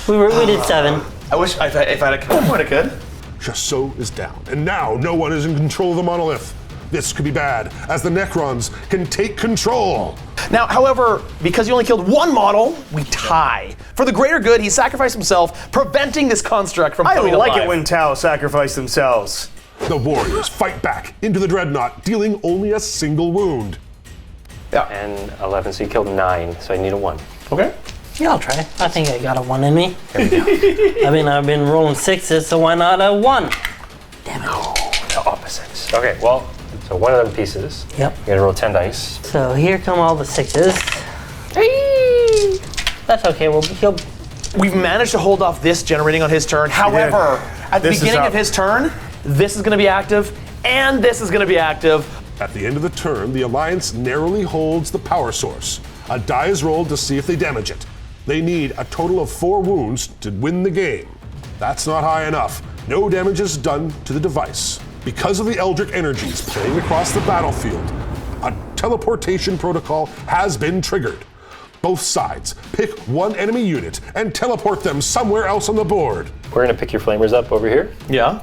S6: We did 7.
S3: I wish if I had a point I could.
S1: Chasso is down, and now no one is in control of the monolith. This could be bad, as the Necrons can take control.
S3: Now, however, because you only killed 1 model, we tie. For the greater good, he sacrificed himself, preventing this construct from
S4: I
S3: coming
S4: like
S3: alive.
S4: it when Tau sacrifice themselves.
S1: The warriors fight back into the dreadnought, dealing only a single wound.
S5: And 11, so you killed 9, so I need a 1.
S3: Okay.
S6: Yeah, I'll try. I think I got a 1 in me. I've been rolling 6s, so why not a 1? Damn it.
S5: The opposites. Okay, well, so one of them pieces.
S6: Yep.
S5: You're gonna roll 10 dice.
S6: So here come all the 6s. Hey! That's okay.
S3: We've managed to hold off this generating on his turn. However, at the
S4: This is
S3: beginning
S4: up.
S3: of his turn, this is going to be active, and this is going to be active.
S1: At the end of the turn, the Alliance narrowly holds the power source. A die is rolled to see if they damage it. They need a total of 4 wounds to win the game. That's not high enough. No damage is done to the device. Because of the Eldritch energies playing across the battlefield, a teleportation protocol has been triggered. Both sides pick 1 enemy unit and teleport them somewhere else on the board.
S5: We're gonna pick your flamers up over here,
S3: Yeah.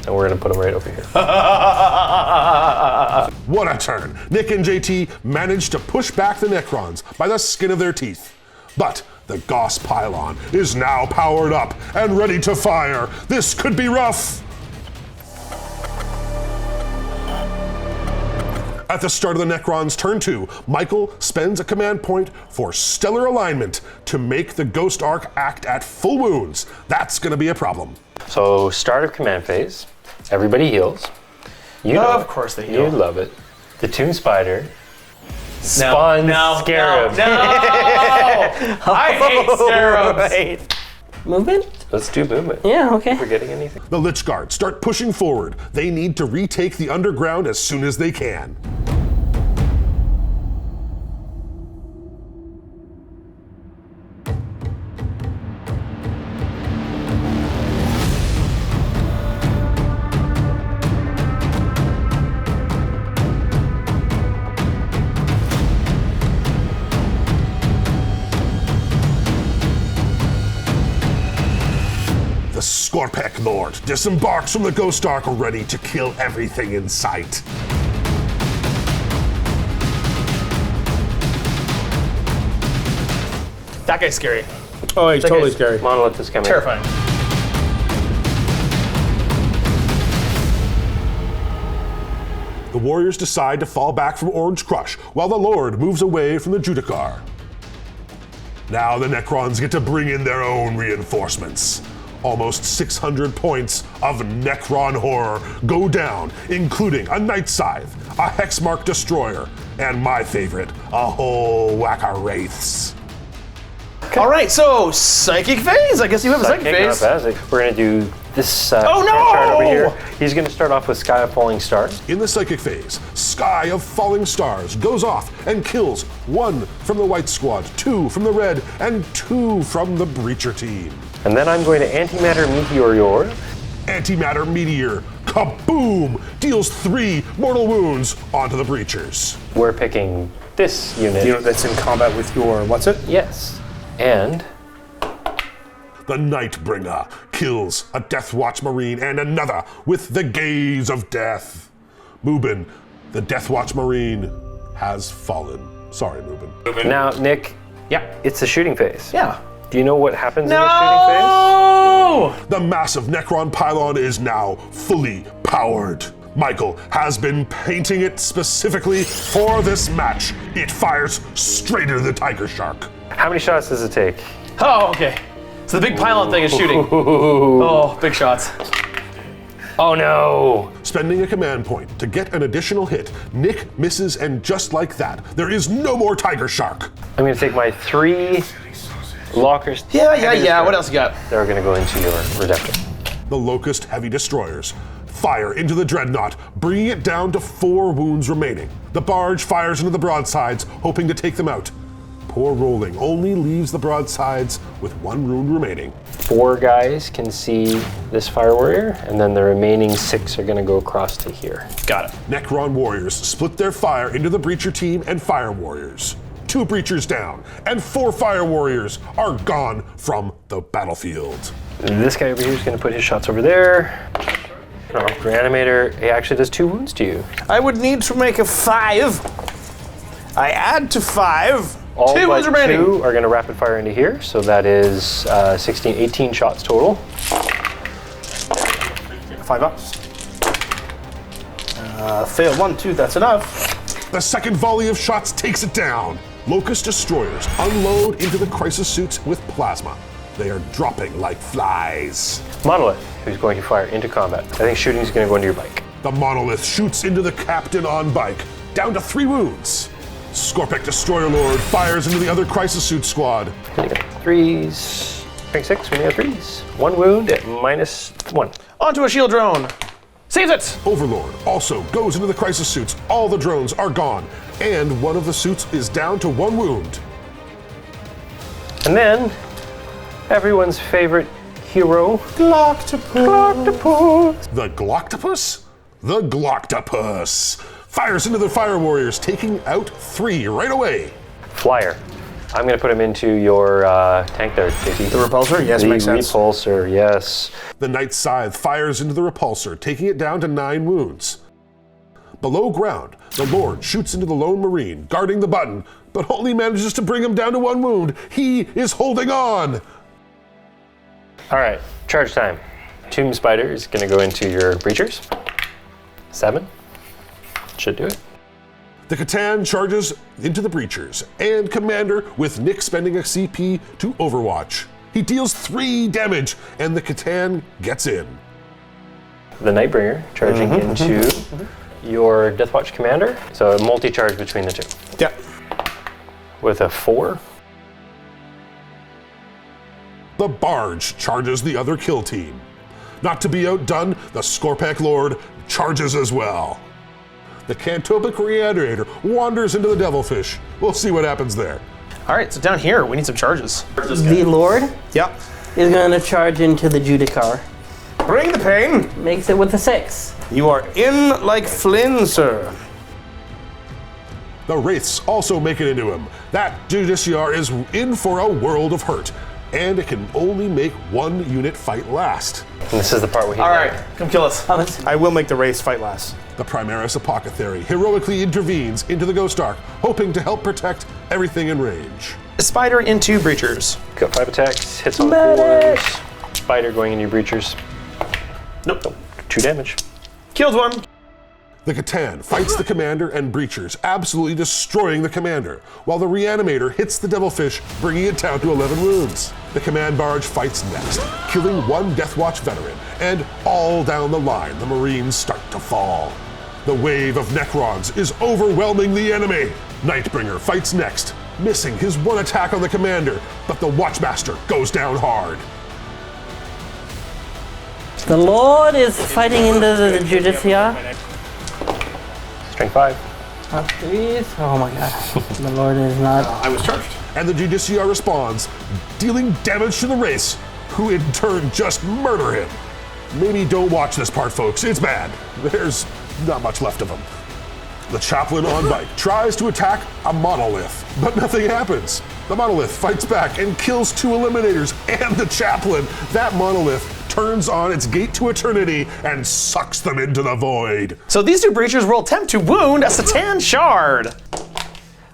S5: and we're gonna put them right over here.
S1: What a turn! Nick and JT managed to push back the Necrons by the skin of their teeth. But the Gauss pylon is now powered up and ready to fire. This could be rough. At the start of the Necrons' turn 2, Michael spends a command point for stellar alignment to make the Ghost Ark act at full wounds. That's gonna be a problem.
S5: So, start of command phase. Everybody heals. You know
S3: Of
S5: it.
S3: course they
S5: You
S3: heal.
S5: love it. The Toon Spider spawns scarabs.
S3: No. I hate scarabs.
S6: Movement?
S5: Let's do movement.
S6: Yeah, okay.
S5: Forgetting anything?
S1: The Lich Guard start pushing forward. They need to retake the underground as soon as they can. Scorpek Lord disembarks from the Ghost Ark ready to kill everything in sight.
S3: That guy's scary.
S4: Oh, he's
S3: That
S4: totally
S3: guy's
S4: scary.
S5: Monolith is coming.
S3: Terrifying.
S1: The warriors decide to fall back from Orange Crush while the Lord moves away from the Judicar. Now the Necrons get to bring in their own reinforcements. Almost 600 points of Necron horror go down, including a Night Scythe, a Hexmark Destroyer, and my favorite, a whole whack of Wraiths.
S3: All right, so psychic phase. I guess you have a psychic phase.
S5: We're gonna do this
S3: Oh, no!
S5: chart over here. He's gonna start off with Sky of Falling Stars.
S1: In the Psychic phase, Sky of Falling Stars goes off and kills 1 from the White Squad, 2 from the Red, and 2 from the Breacher team.
S5: And then I'm going to Antimatter Meteor.
S1: Antimatter Meteor, kaboom, deals 3 mortal wounds onto the Breachers.
S5: We're picking this unit.
S4: You know that's in combat with your, what's it?
S5: Yes. And
S1: The Nightbringer kills a Deathwatch Marine and another with the Gaze of Death. Mubin, the Deathwatch Marine, has fallen. Sorry, Mubin.
S5: now, Nick,
S3: Yeah.
S5: it's the shooting phase.
S3: Yeah.
S5: Do you know what happens in the shooting phase?
S3: No!
S1: The massive Necron pylon is now fully powered. Michael has been painting it specifically for this match. It fires straight into the Tiger Shark.
S5: How many shots does it take?
S3: Oh, okay. So the big pylon thing is shooting. Oh, big shots.
S5: Oh no!
S1: Spending a command point to get an additional hit, Nick misses, and just like that, there is no more Tiger Shark.
S5: I'm gonna take my 3 lockers.
S3: Yeah. What else you got?
S5: They're gonna go into your Redemptor.
S1: The Locust Heavy Destroyers fire into the Dreadnought, bringing it down to 4 wounds remaining. The barge fires into the broadsides, hoping to take them out. Poor rolling only leaves the broadsides with 1 wound remaining.
S5: 4 guys can see this Fire Warrior, and then the remaining 6 are gonna go across to here.
S3: Got it.
S1: Necron warriors split their fire into the Breacher team and Fire Warriors. 2 Breachers down, and 4 Fire Warriors are gone from the battlefield.
S5: This guy over here is gonna put his shots over there. Reanimator, he actually does 2 wounds to you.
S4: I would need to make a 5. I add to 5.
S5: All
S3: 2
S5: but
S3: wounds remaining.
S5: 2 are gonna rapid fire into here, so that is 16, 18 shots total.
S4: 5 ups. Fail 1, 2, that's enough.
S1: The second volley of shots takes it down. Locust Destroyers unload into the Crisis suits with plasma. They are dropping like flies.
S5: Monolith, who's going to fire into combat. I think shooting is gonna go into your bike.
S1: The Monolith shoots into the Captain on bike, down to 3 wounds. Scorpek Destroyer Lord fires into the other Crisis suit squad.
S5: Gonna get 3s. Rank 6, we got 3s. 1 wound at -1.
S3: Onto a shield drone. Saves it!
S1: Overlord also goes into the Crisis suits. All the drones are gone, and one of the suits is down to 1 wound.
S5: And then, everyone's favorite hero, Gloctopus.
S1: The Gloctopus? The Gloctopus fires into the Fire Warriors, taking out 3 right away.
S5: Flyer. I'm gonna put him into your tank there, JT.
S4: The repulsor? Yes,
S5: The
S4: makes sense.
S5: repulsor, yes.
S1: The Night Scythe fires into the Repulsor, taking it down to 9 wounds. Below ground, the Lord shoots into the Lone Marine, guarding the button, but only manages to bring him down to 1 wound. He is holding on.
S5: All right, charge time. Tomb Spider is gonna go into your breachers. 7. Should do it.
S1: The Catan charges into the Breachers, and Commander with Nick spending a CP to Overwatch. He deals 3 damage, and the Catan gets in.
S5: The Nightbringer charging into your Deathwatch commander. So a multi-charge between the 2.
S4: Yeah.
S5: With a 4.
S1: The Barge charges the other kill team. Not to be outdone, the Scorpek Lord charges as well. The Cantopic Reanimator wanders into the Devilfish. We'll see what happens there.
S3: All right, so down here, we need some charges.
S6: The Lord
S4: Yeah.
S6: is going to charge into the Judicar.
S4: Bring the pain.
S6: Makes it with a 6.
S4: You are in like Flynn, sir.
S1: The Wraiths also make it into him. That Judiciar is in for a world of hurt. and it can only make one unit fight last.
S5: And this is the part where he.
S3: All right, come kill us.
S4: I will make the race fight last.
S1: The Primaris Apothecary heroically intervenes into the Ghost Ark, hoping to help protect everything in range.
S3: Spider into breachers.
S5: Got 5 attacks, hits on 4s. Spider going into your breachers. Nope. 2 damage.
S3: Killed one.
S1: The Catan fights the commander and breachers, absolutely destroying the commander, while the reanimator hits the devilfish, bringing it down to 11 wounds. The command barge fights next, killing 1 Deathwatch veteran, and all down the line the Marines start to fall. The wave of Necrons is overwhelming the enemy. Nightbringer fights next, missing his 1 attack on the commander, but the Watchmaster goes down hard.
S6: The Lord is fighting into the Judicia.
S5: Strength 5.
S6: Please. Oh my god. The Lord is not.
S4: I was charged.
S1: And the Judicia responds, dealing damage to the race, who in turn just murder him. Maybe don't watch this part, folks. It's bad. There's not much left of him. The chaplain on bike tries to attack a monolith, but nothing happens. The monolith fights back and kills 2 eliminators and the chaplain. That monolith turns on its gate to eternity and sucks them into the void.
S3: So these 2 breachers will attempt to wound a Satan shard.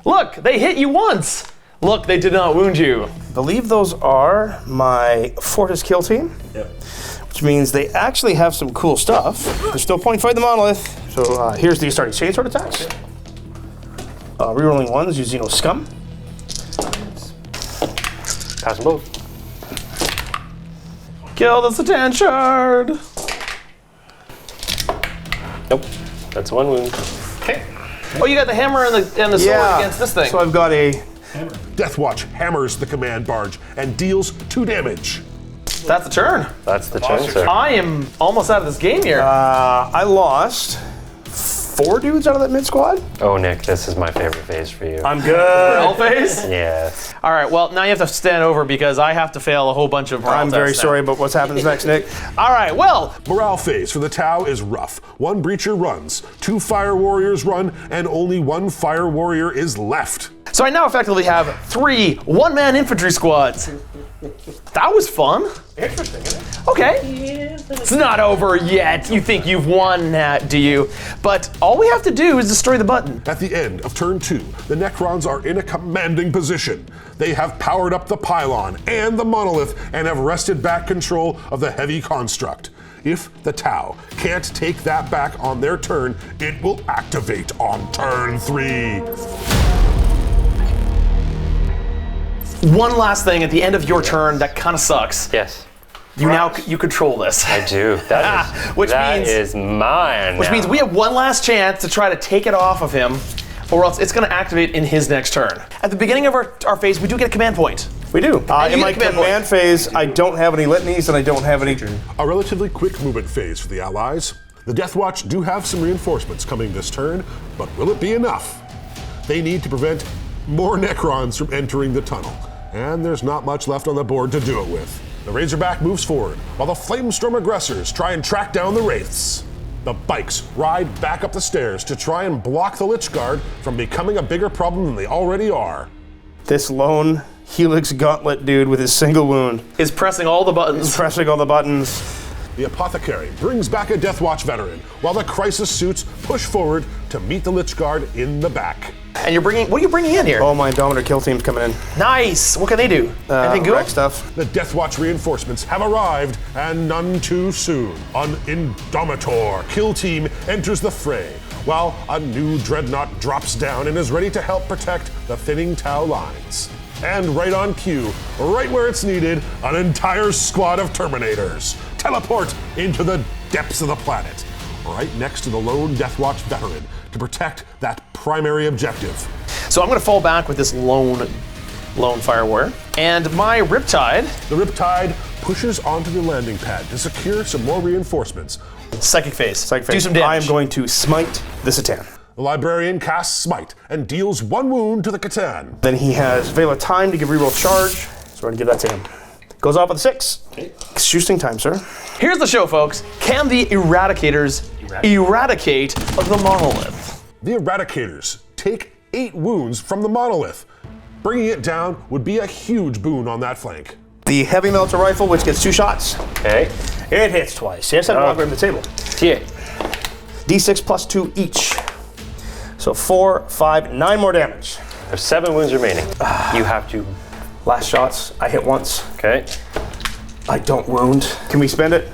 S3: Look, they hit you once. Look, they did not wound you.
S4: I believe those are my Fortis kill team.
S5: Yep.
S4: Which means they actually have some cool stuff. They're still point fight the monolith. So here's the starting chainsword attacks. Rerolling 1s, use Xeno Scum.
S5: Pass them both.
S3: Kill the Satan shard.
S5: Nope. That's 1 wound.
S3: Okay. Oh, you got the hammer and the sword against this thing.
S4: So I've got a...
S1: Deathwatch hammers the command barge and deals 2 damage.
S3: That's the turn.
S5: That's the turn, sir.
S3: I am almost out of this game here.
S4: I lost 4 dudes out of that mid squad.
S5: Oh, Nick, this is my favorite phase for you.
S4: I'm good.
S3: Morale phase?
S5: Yes.
S3: All right, well, now you have to stand over because I have to fail a whole bunch of morale
S4: I'm very
S3: tests now.
S4: sorry, but what's happens next, Nick?
S3: All right, well,
S1: Morale phase for the Tau is rough. 1 breacher runs, 2 fire warriors run, and only 1 fire warrior is left.
S3: so I now effectively have 3 one-man infantry squads. That was fun.
S4: Interesting, isn't it?
S3: Okay. It's not over yet. You think you've won, do you? But all we have to do is destroy the button.
S1: At the end of turn 2, the Necrons are in a commanding position. They have powered up the pylon and the monolith and have wrested back control of the heavy construct. If the Tau can't take that back on their turn, it will activate on turn 3.
S3: One last thing at the end of your turn that kind of sucks.
S5: Yes.
S3: You control this.
S5: I do. That is,
S3: Which
S5: that
S3: means-
S5: is mine.
S3: Which means we have one last chance to try to take it off of him, or else it's going to activate in his next turn. At the beginning of our phase, we do get a command point.
S4: We do.
S3: you
S4: In
S3: get
S4: my
S3: a command
S4: command phase, I don't have any litanies and I don't have any...
S1: A relatively quick movement phase for the Allies. The Deathwatch do have some reinforcements coming this turn, but will it be enough? They need to prevent more Necrons from entering the tunnel, and there's not much left on the board to do it with. The Razorback moves forward, while the Flamestorm aggressors try and track down the Wraiths. The Bikes ride back up the stairs to try and block the Lich Guard from becoming a bigger problem than they already are.
S4: This lone Helix Gauntlet dude with his single wound
S3: Is pressing all the buttons.
S4: is pressing all the buttons.
S1: The Apothecary brings back a Deathwatch veteran, while the Crisis Suits push forward to meet the Lich Guard in the back.
S3: And what are you bringing in here?
S4: Oh, my Indominator kill team's coming in.
S3: Nice. What can they do? Anything good?
S4: Wreck stuff.
S1: The Deathwatch reinforcements have arrived, and none too soon. An Indomitor kill team enters the fray, while a new Dreadnought drops down and is ready to help protect the thinning Tau lines. And right on cue, right where it's needed, an entire squad of Terminators teleport into the depths of the planet, right next to the lone Deathwatch veteran to protect that primary objective.
S3: So I'm going to fall back with this lone fire warrior. And my Riptide,
S1: The Riptide pushes onto the landing pad to secure some more reinforcements.
S3: Psychic Phase.
S4: Psychic
S3: Do
S4: phase.
S3: some damage.
S4: I am going to smite the Satan.
S1: The Librarian casts Smite and deals 1 wound to the Catan.
S4: Then he has Veil of Time to give reroll charge, so we're going to give that to him. Goes off with a 6. Shooting time, sir.
S3: Here's the show, folks. Can the Eradicators eradicate the monolith?
S1: The Eradicators take 8 wounds from the monolith. Bringing it down would be a huge boon on that flank.
S4: The heavy melter rifle, which gets 2 shots.
S5: Okay.
S4: It hits twice. Yes, I have the table.
S5: T8.
S4: D6 plus 2 each. So 4, 5, 9 more damage.
S5: There's 7 wounds remaining. You have to.
S4: Last shots, I hit once.
S5: Okay.
S4: I don't wound. Can we spend it?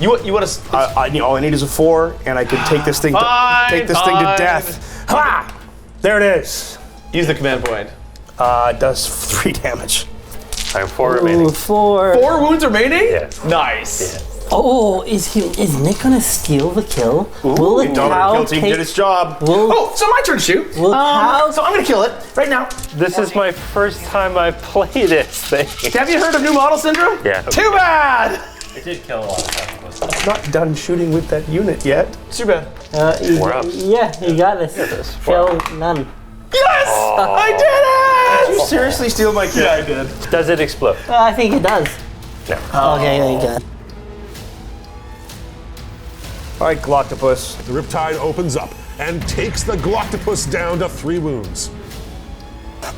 S3: You want to?
S4: All I need is a 4, and I can take this thing.
S3: Fine,
S4: to death. Ha! There it is.
S3: Use the command point.
S4: It does 3 damage.
S5: I have 4 remaining.
S6: Ooh, 4.
S3: 4 wounds remaining?
S5: Yeah.
S3: Nice.
S5: Yeah.
S6: Oh, is Nick gonna steal the kill? Will the cow
S4: Kill team
S6: take?
S4: did its job.
S3: Oh, so my turn to shoot.
S6: Will cow?
S3: So I'm gonna kill it right now.
S5: This is my first time I play this thing.
S3: Have you heard of new model syndrome?
S5: Yeah.
S3: Too bad.
S5: It did kill a lot of times.
S4: I'm not done shooting with that unit yet.
S3: Too bad.
S5: We're up.
S6: Yeah, you got this.
S5: this.
S6: Kill none.
S3: Yes! I did
S4: Did
S3: it!
S4: you seriously steal my kill?
S3: Yeah, I did.
S5: Does it explode?
S6: I think it does.
S5: No.
S6: Okay, good.
S4: All right, Gloctopus.
S1: The Riptide opens up and takes the Gloctopus down to 3 wounds.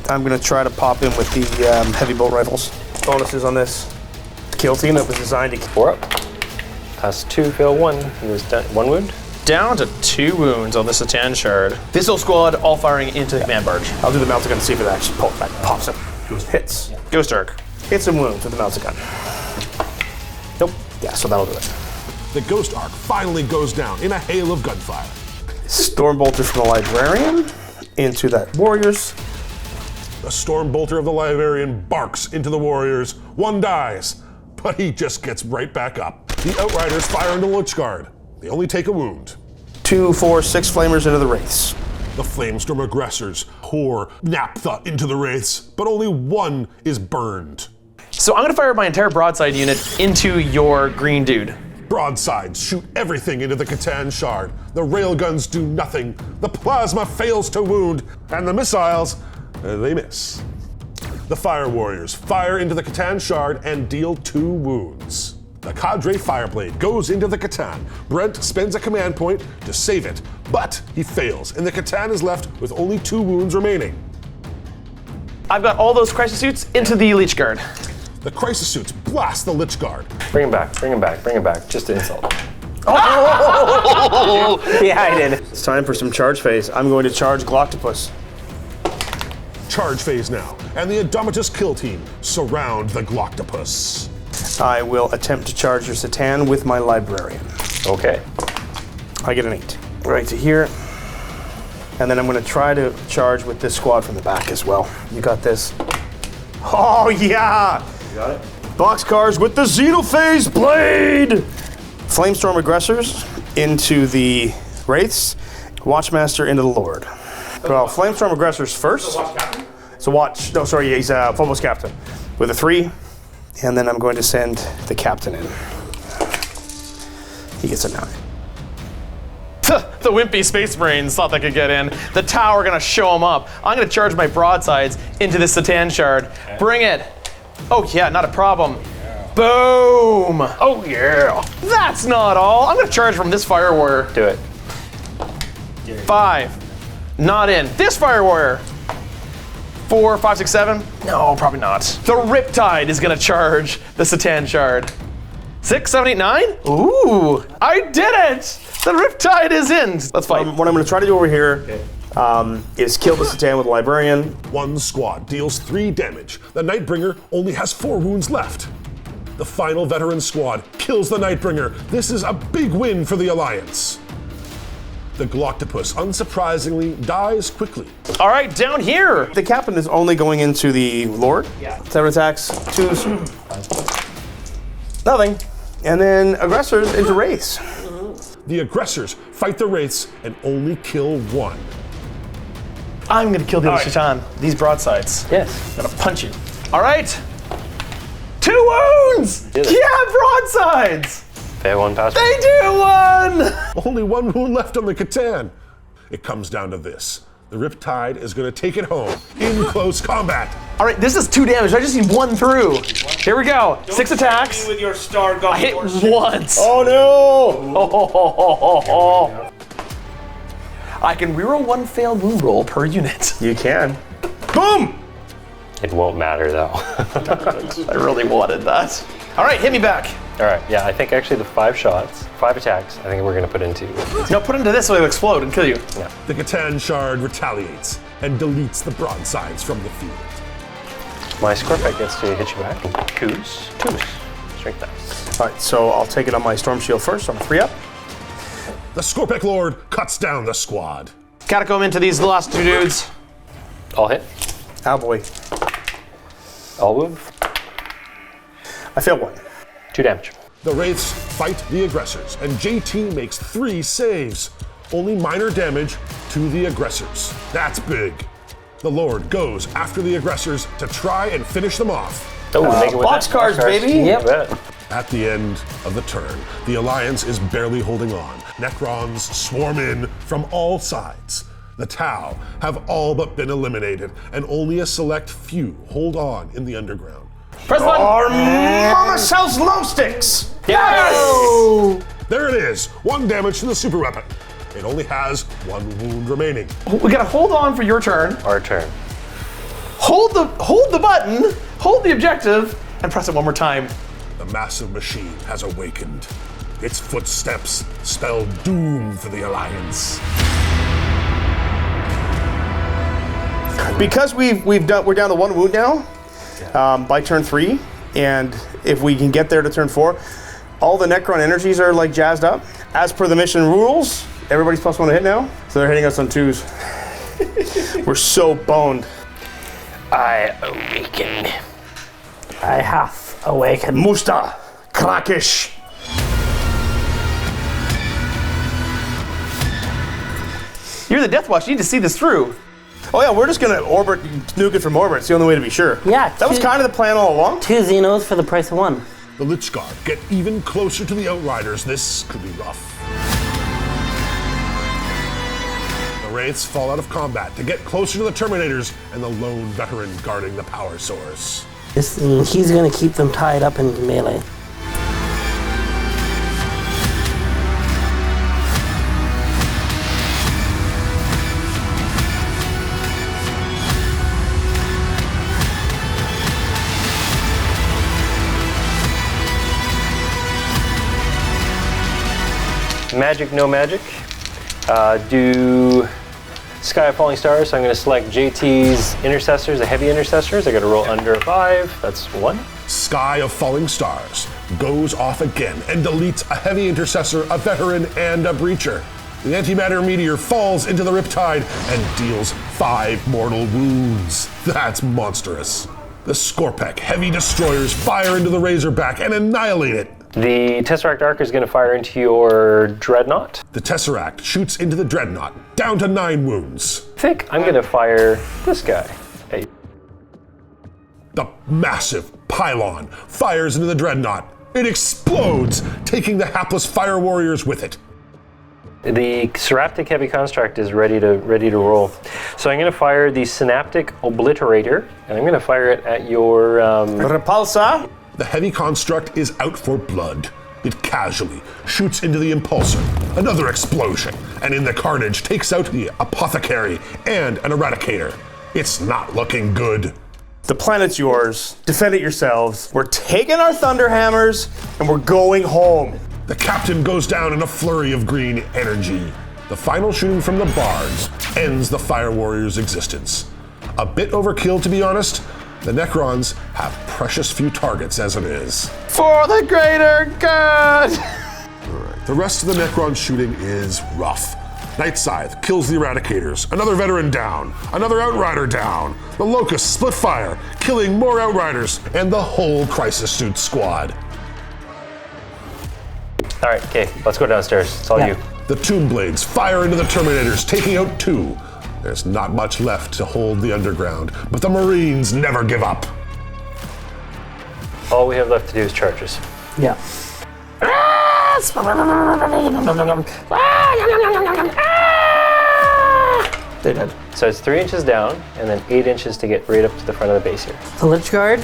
S4: I'm gonna try to pop in with the heavy bolt rifles. Bonuses on this kill team that was designed to.
S5: 4 up. Plus 2, fail 1. He was done. 1 wound.
S3: Down to 2 wounds on the Satan shard. This whole squad all firing into the command barge.
S4: I'll do the melter gun to see if it actually pops him. Hits.
S3: Ghost Arc.
S4: Hits and wounds with the melter gun. Nope. Yeah, so that'll do it.
S1: The Ghost Arc finally goes down in a hail of gunfire.
S4: Stormbolter from the Librarian into that Warriors.
S1: The Stormbolter of the Librarian barks into the Warriors. 1 dies, but he just gets right back up. The Outriders fire into Lich Guard. They only take a wound.
S4: 2, 4, 6 flamers into the Wraiths.
S1: The Flamestorm aggressors pour Naphtha into the Wraiths, but only 1 is burned.
S3: So I'm gonna fire my entire broadside unit into your green dude.
S1: Broadsides shoot everything into the Catan shard. The railguns do nothing. The plasma fails to wound, and the missiles, they miss. The Fire Warriors fire into the Catan shard and deal 2 wounds. The Cadre Fireblade goes into the Catan. Brent spends a command point to save it, but he fails, and the Catan is left with only 2 wounds remaining.
S3: I've got all those crisis suits into the Leech Guard.
S1: The Crisis Suits blast the Lich Guard.
S5: Bring him back. Bring him back. Bring him back. Just to insult.
S6: Yeah, I did.
S4: It's time for some charge phase. I'm going to charge Gloctopus.
S1: Charge phase now, and the Indomitus kill team surround the Gloctopus.
S4: I will attempt to charge your Satan with my Librarian.
S5: Okay.
S4: I get an 8. Right to here. And then I'm going to try to charge with this squad from the back as well. You got this. Oh, yeah! You got it? Boxcars with the Xenophase Blade! Flamestorm aggressors into the Wraiths. Watchmaster into the Lord. Well, Flamestorm aggressors first. So watch. No, sorry, he's Phobos Captain with a 3. And then I'm going to send the Captain in. He gets a 9.
S3: The wimpy space brains thought they could get in. The tower gonna show them up. I'm gonna charge my broadsides into the Satan shard. Bring it. Oh yeah, not a problem. Boom. Oh yeah. That's not all. I'm gonna charge from this Fire Warrior.
S5: Do it.
S3: 5. Not in. This Fire Warrior. 4, 5, 6, 7. No, probably not. The Riptide is gonna charge the Satan shard. 6, 7, 8, 9. Ooh, I did it. The Riptide is in. Let's fight.
S4: What I'm going to try to do over here is kill the Satan with the Librarian.
S1: 1 squad deals 3 damage. The Nightbringer only has 4 wounds left. The final veteran squad kills the Nightbringer. This is a big win for the Alliance. The Gloctopus, unsurprisingly, dies quickly.
S3: All right, down here.
S4: The Captain is only going into the Lord. Yeah. 7 attacks, 2s. Nothing. And then aggressors into Wraiths.
S1: The aggressors fight the Wraiths and only kill 1.
S3: I'm gonna kill the other Satan. These broadsides.
S5: Yes.
S3: I'm gonna punch you. All right. 2 wounds.
S5: Did it.
S3: Yeah, broadsides.
S5: Fail 1 pass.
S3: They do 1.
S1: Only 1 wound left on the Catan. It comes down to this. The Riptide is going to take it home in close combat.
S3: All right, this is 2 damage. I just need 1 through. Here we go. 6 attacks.
S4: With your star
S3: I hit once.
S4: Oh
S3: no! I can reroll 1 failed wound roll per unit.
S4: You can. Boom!
S5: It won't matter though.
S3: I really wanted that. All right, hit me back.
S5: All right, yeah, I think actually the 5 shots, 5 attacks, I think we're gonna put into.
S3: No, put into this so it'll explode and kill you.
S5: Yeah.
S1: The Catan Shard retaliates and deletes the broadsides from the field.
S5: My Scorpion gets to hit you back. Twos. Strength dice.
S4: All right, so I'll take it on my Storm Shield first. I'm 3 up.
S1: The Scorpion Lord cuts down the squad.
S3: Catacomb into these last 2 dudes.
S5: All hit.
S4: Oh boy.
S5: All wound.
S4: I failed 1.
S5: 2 damage.
S1: The Wraiths fight the aggressors, and JT makes 3 saves. Only minor damage to the aggressors. That's big. The Lord goes after the aggressors to try and finish them off.
S5: Oh, make it with
S3: boxcars, baby.
S5: Yep. You bet.
S1: At the end of the turn, the Alliance is barely holding on. Necrons swarm in from all sides. The Tau have all but been eliminated, and only a select few hold on in the underground.
S3: Press the button.
S4: Our Mama sells glow sticks.
S3: Yes!
S1: There it is, 1 damage to the super weapon. It only has 1 wound remaining.
S3: We gotta hold on for your turn.
S5: Our turn.
S3: Hold the button, hold the objective, and press it one more time.
S1: The massive machine has awakened. Its footsteps spell doom for the Alliance.
S4: Because we're down to 1 wound now by turn 3, and if we can get there to turn 4, all the Necron energies are like jazzed up. As per the mission rules, everybody's +1 to hit now, so they're hitting us on 2s. We're so boned.
S5: I awaken.
S6: I have awakened.
S4: Musta, Krakish.
S3: You're the Deathwatch, you need to see this through.
S4: Oh yeah, we're just gonna orbit, nuke it from orbit. It's the only way to be sure.
S6: Yeah,
S4: That was kind of the plan all along.
S6: 2 Xenos for the price of 1.
S1: The Lich Guard get even closer to the Outriders. This could be rough. The Wraiths fall out of combat to get closer to the Terminators and the lone veteran guarding the power source.
S6: He's gonna keep them tied up in melee.
S5: Magic, no magic. Do Sky of Falling Stars, so I'm going to select JT's Intercessors, the heavy Intercessors. I got to roll under a 5, that's 1.
S1: Sky of Falling Stars goes off again and deletes a heavy intercessor, a veteran, and a breacher. The antimatter meteor falls into the Riptide and deals 5 mortal wounds. That's monstrous. The Scorpek heavy destroyers fire into the Razorback and annihilate it.
S5: The Tesseract Arc is going to fire into your Dreadnought.
S1: The Tesseract shoots into the Dreadnought, down to 9 wounds.
S5: I think I'm going to fire this guy. Hey.
S1: The massive pylon fires into the Dreadnought. It explodes, taking the hapless fire warriors with it.
S5: The Seraptic Heavy Construct is ready to roll. So I'm going to fire the Synaptic Obliterator, and I'm going to fire it at your...
S4: Repulsa.
S1: The heavy construct is out for blood. It casually shoots into the Impulsor, another explosion, and in the carnage takes out the Apothecary and an Eradicator. It's not looking good.
S4: The planet's yours. Defend it yourselves. We're taking our Thunderhammers, and we're going home.
S1: The captain goes down in a flurry of green energy. The final shooting from the Bards ends the Fire Warrior's existence. A bit overkill, to be honest. The Necrons have precious few targets as it is.
S3: For the greater good!
S1: The rest of the Necron shooting is rough. Night Scythe kills the Eradicators, another veteran down, another Outrider down. The Locusts split fire, killing more Outriders and the whole Crisis Suit squad.
S5: All right, okay, let's go downstairs. It's all you.
S1: The Tomb Blades fire into the Terminators, taking out 2. There's not much left to hold the underground, but the Marines never give up.
S5: All we have left to do is charges.
S6: Yeah.
S3: They're dead.
S5: So it's 3 inches down, and then 8 inches to get right up to the front of the base here.
S6: The Lich Guard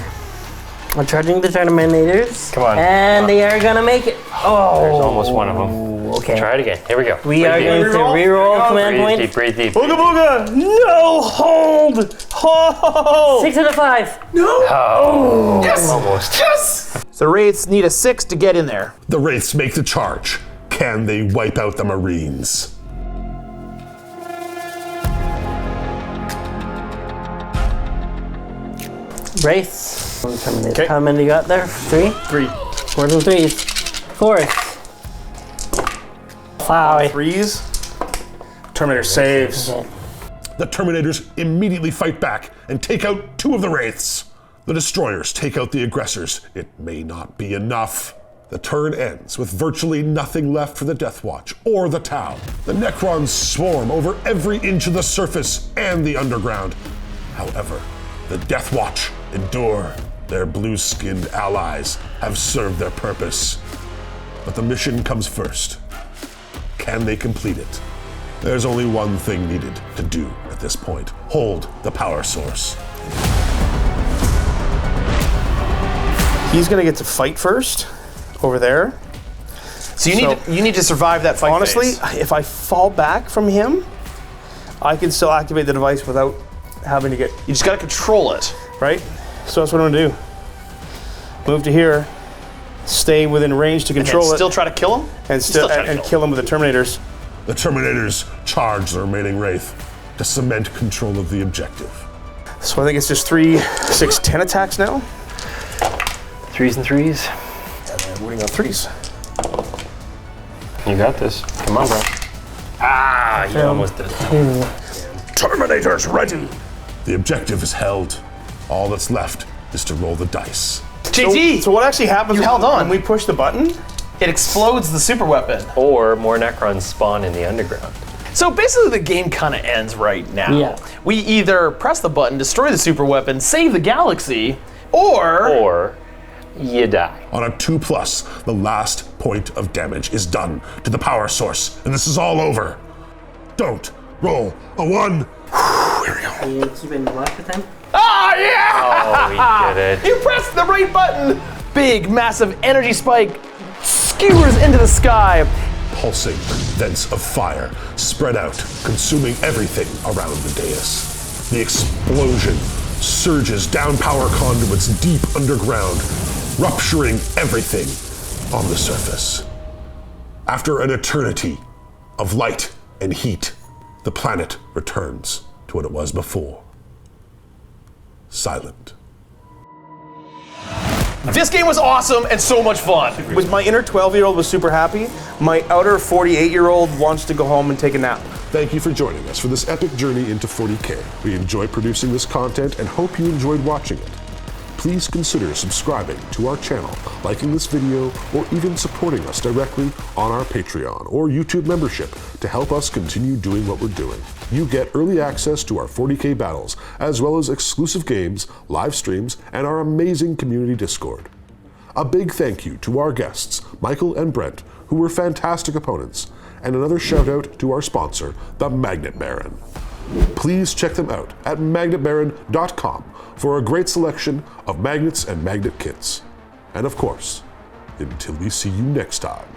S6: are charging the Terminators.
S5: Come on.
S6: And they are gonna make it. Oh.
S5: There's almost one of them.
S6: Okay.
S5: Try it again. Here we go.
S6: We are going to reroll command
S5: Breathe
S6: point.
S5: deep, breathe deep.
S4: Booga booga! No, hold! Hold!
S6: 6 out of 5.
S5: Oh, yes! Almost.
S3: Yes! So Wraiths need a 6 to get in there.
S1: The Wraiths make the charge. Can they wipe out the Marines?
S6: Wraiths. How many you got there? 3?
S4: 3.
S6: 4s and 3s. 4s. Wow.
S4: 3s. Terminator saves.
S6: Okay.
S1: The Terminators immediately fight back and take out 2 of the Wraiths. The Destroyers take out the aggressors. It may not be enough. The turn ends with virtually nothing left for the Deathwatch or the Tau. The Necrons swarm over every inch of the surface and the underground. However, the Deathwatch endure. Their blue-skinned allies have served their purpose. But the mission comes first. Can they complete it? There's only one thing needed to do at this point. Hold the power source.
S4: He's gonna get to fight first, over there.
S3: So you need to survive that fight
S4: Honestly,
S3: phase.
S4: if I fall back from him, I can still activate the device without having to get,
S3: You just gotta control it.
S4: right? So that's what I'm gonna do. Move to here, stay within range to
S3: And
S4: control it,
S3: still try to kill him?
S4: and
S3: still try to
S4: and
S3: kill
S4: kill him with the Terminators.
S1: The Terminators charge the remaining Wraith to cement control of the objective.
S4: So I think it's just 3, 6, 10 attacks now.
S5: 3s and 3s.
S4: And winning on 3s.
S5: You got this. Come on, bro. Ah, you almost did it.
S4: Terminators ready.
S1: The objective is held. All that's left is to roll the dice.
S3: JT!
S4: So what actually happens
S3: You held on.
S4: when we push the button?
S3: It explodes the super weapon.
S5: Or more Necrons spawn in the underground.
S3: So basically the game kind of ends right now.
S6: Yeah.
S3: We either press the button, destroy the super weapon, save the galaxy, or
S5: you die.
S1: On a 2+, the last point of damage is done to the power source, and this is all over. Don't roll a 1.
S6: Are you keeping black with him?
S3: Ah, yeah!
S5: Oh, we did it.
S3: You pressed the right button! Big, massive energy spike skewers into the sky.
S1: Pulsing vents of fire spread out, consuming everything around the dais. The explosion surges down power conduits deep underground, rupturing everything on the surface. After an eternity of light and heat, the planet returns to what it was before. Silent.
S3: This game was awesome and so much fun.
S4: My inner 12-year-old was super happy. My outer 48-year-old wants to go home and take a nap.
S1: Thank you for joining us for this epic journey into 40K. We enjoy producing this content and hope you enjoyed watching it. Please consider subscribing to our channel, liking this video, or even supporting us directly on our Patreon or YouTube membership to help us continue doing what we're doing. You get early access to our 40K battles, as well as exclusive games, live streams, and our amazing community Discord. A big thank you to our guests, Michael and Brent, who were fantastic opponents, and another shout out to our sponsor, the Magnet Baron. Please check them out at magnetbaron.com for a great selection of magnets and magnet kits. And of course, until we see you next time,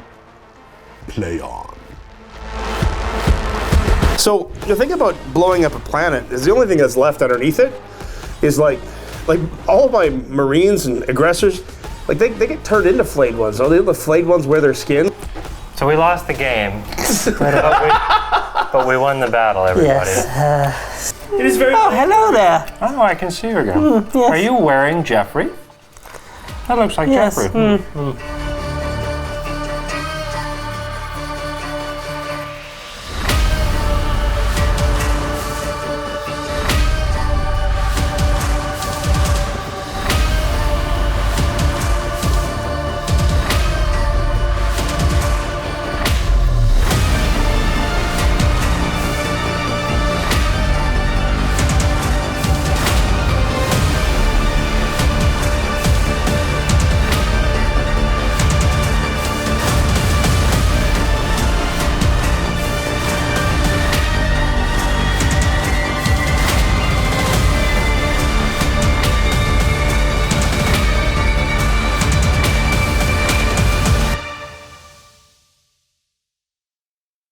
S1: play on.
S4: So the thing about blowing up a planet is the only thing that's left underneath it is like all of my Marines and aggressors, like they get turned into flayed ones. So the flayed ones wear their skin.
S5: So we lost the game, but we won the battle, everybody.
S6: Yes.
S4: It is very.
S6: Oh, hello there.
S5: Oh, I can see you again.
S6: Yes.
S5: Are you wearing Jeffrey? That looks like
S6: Yes.
S5: Jeffrey.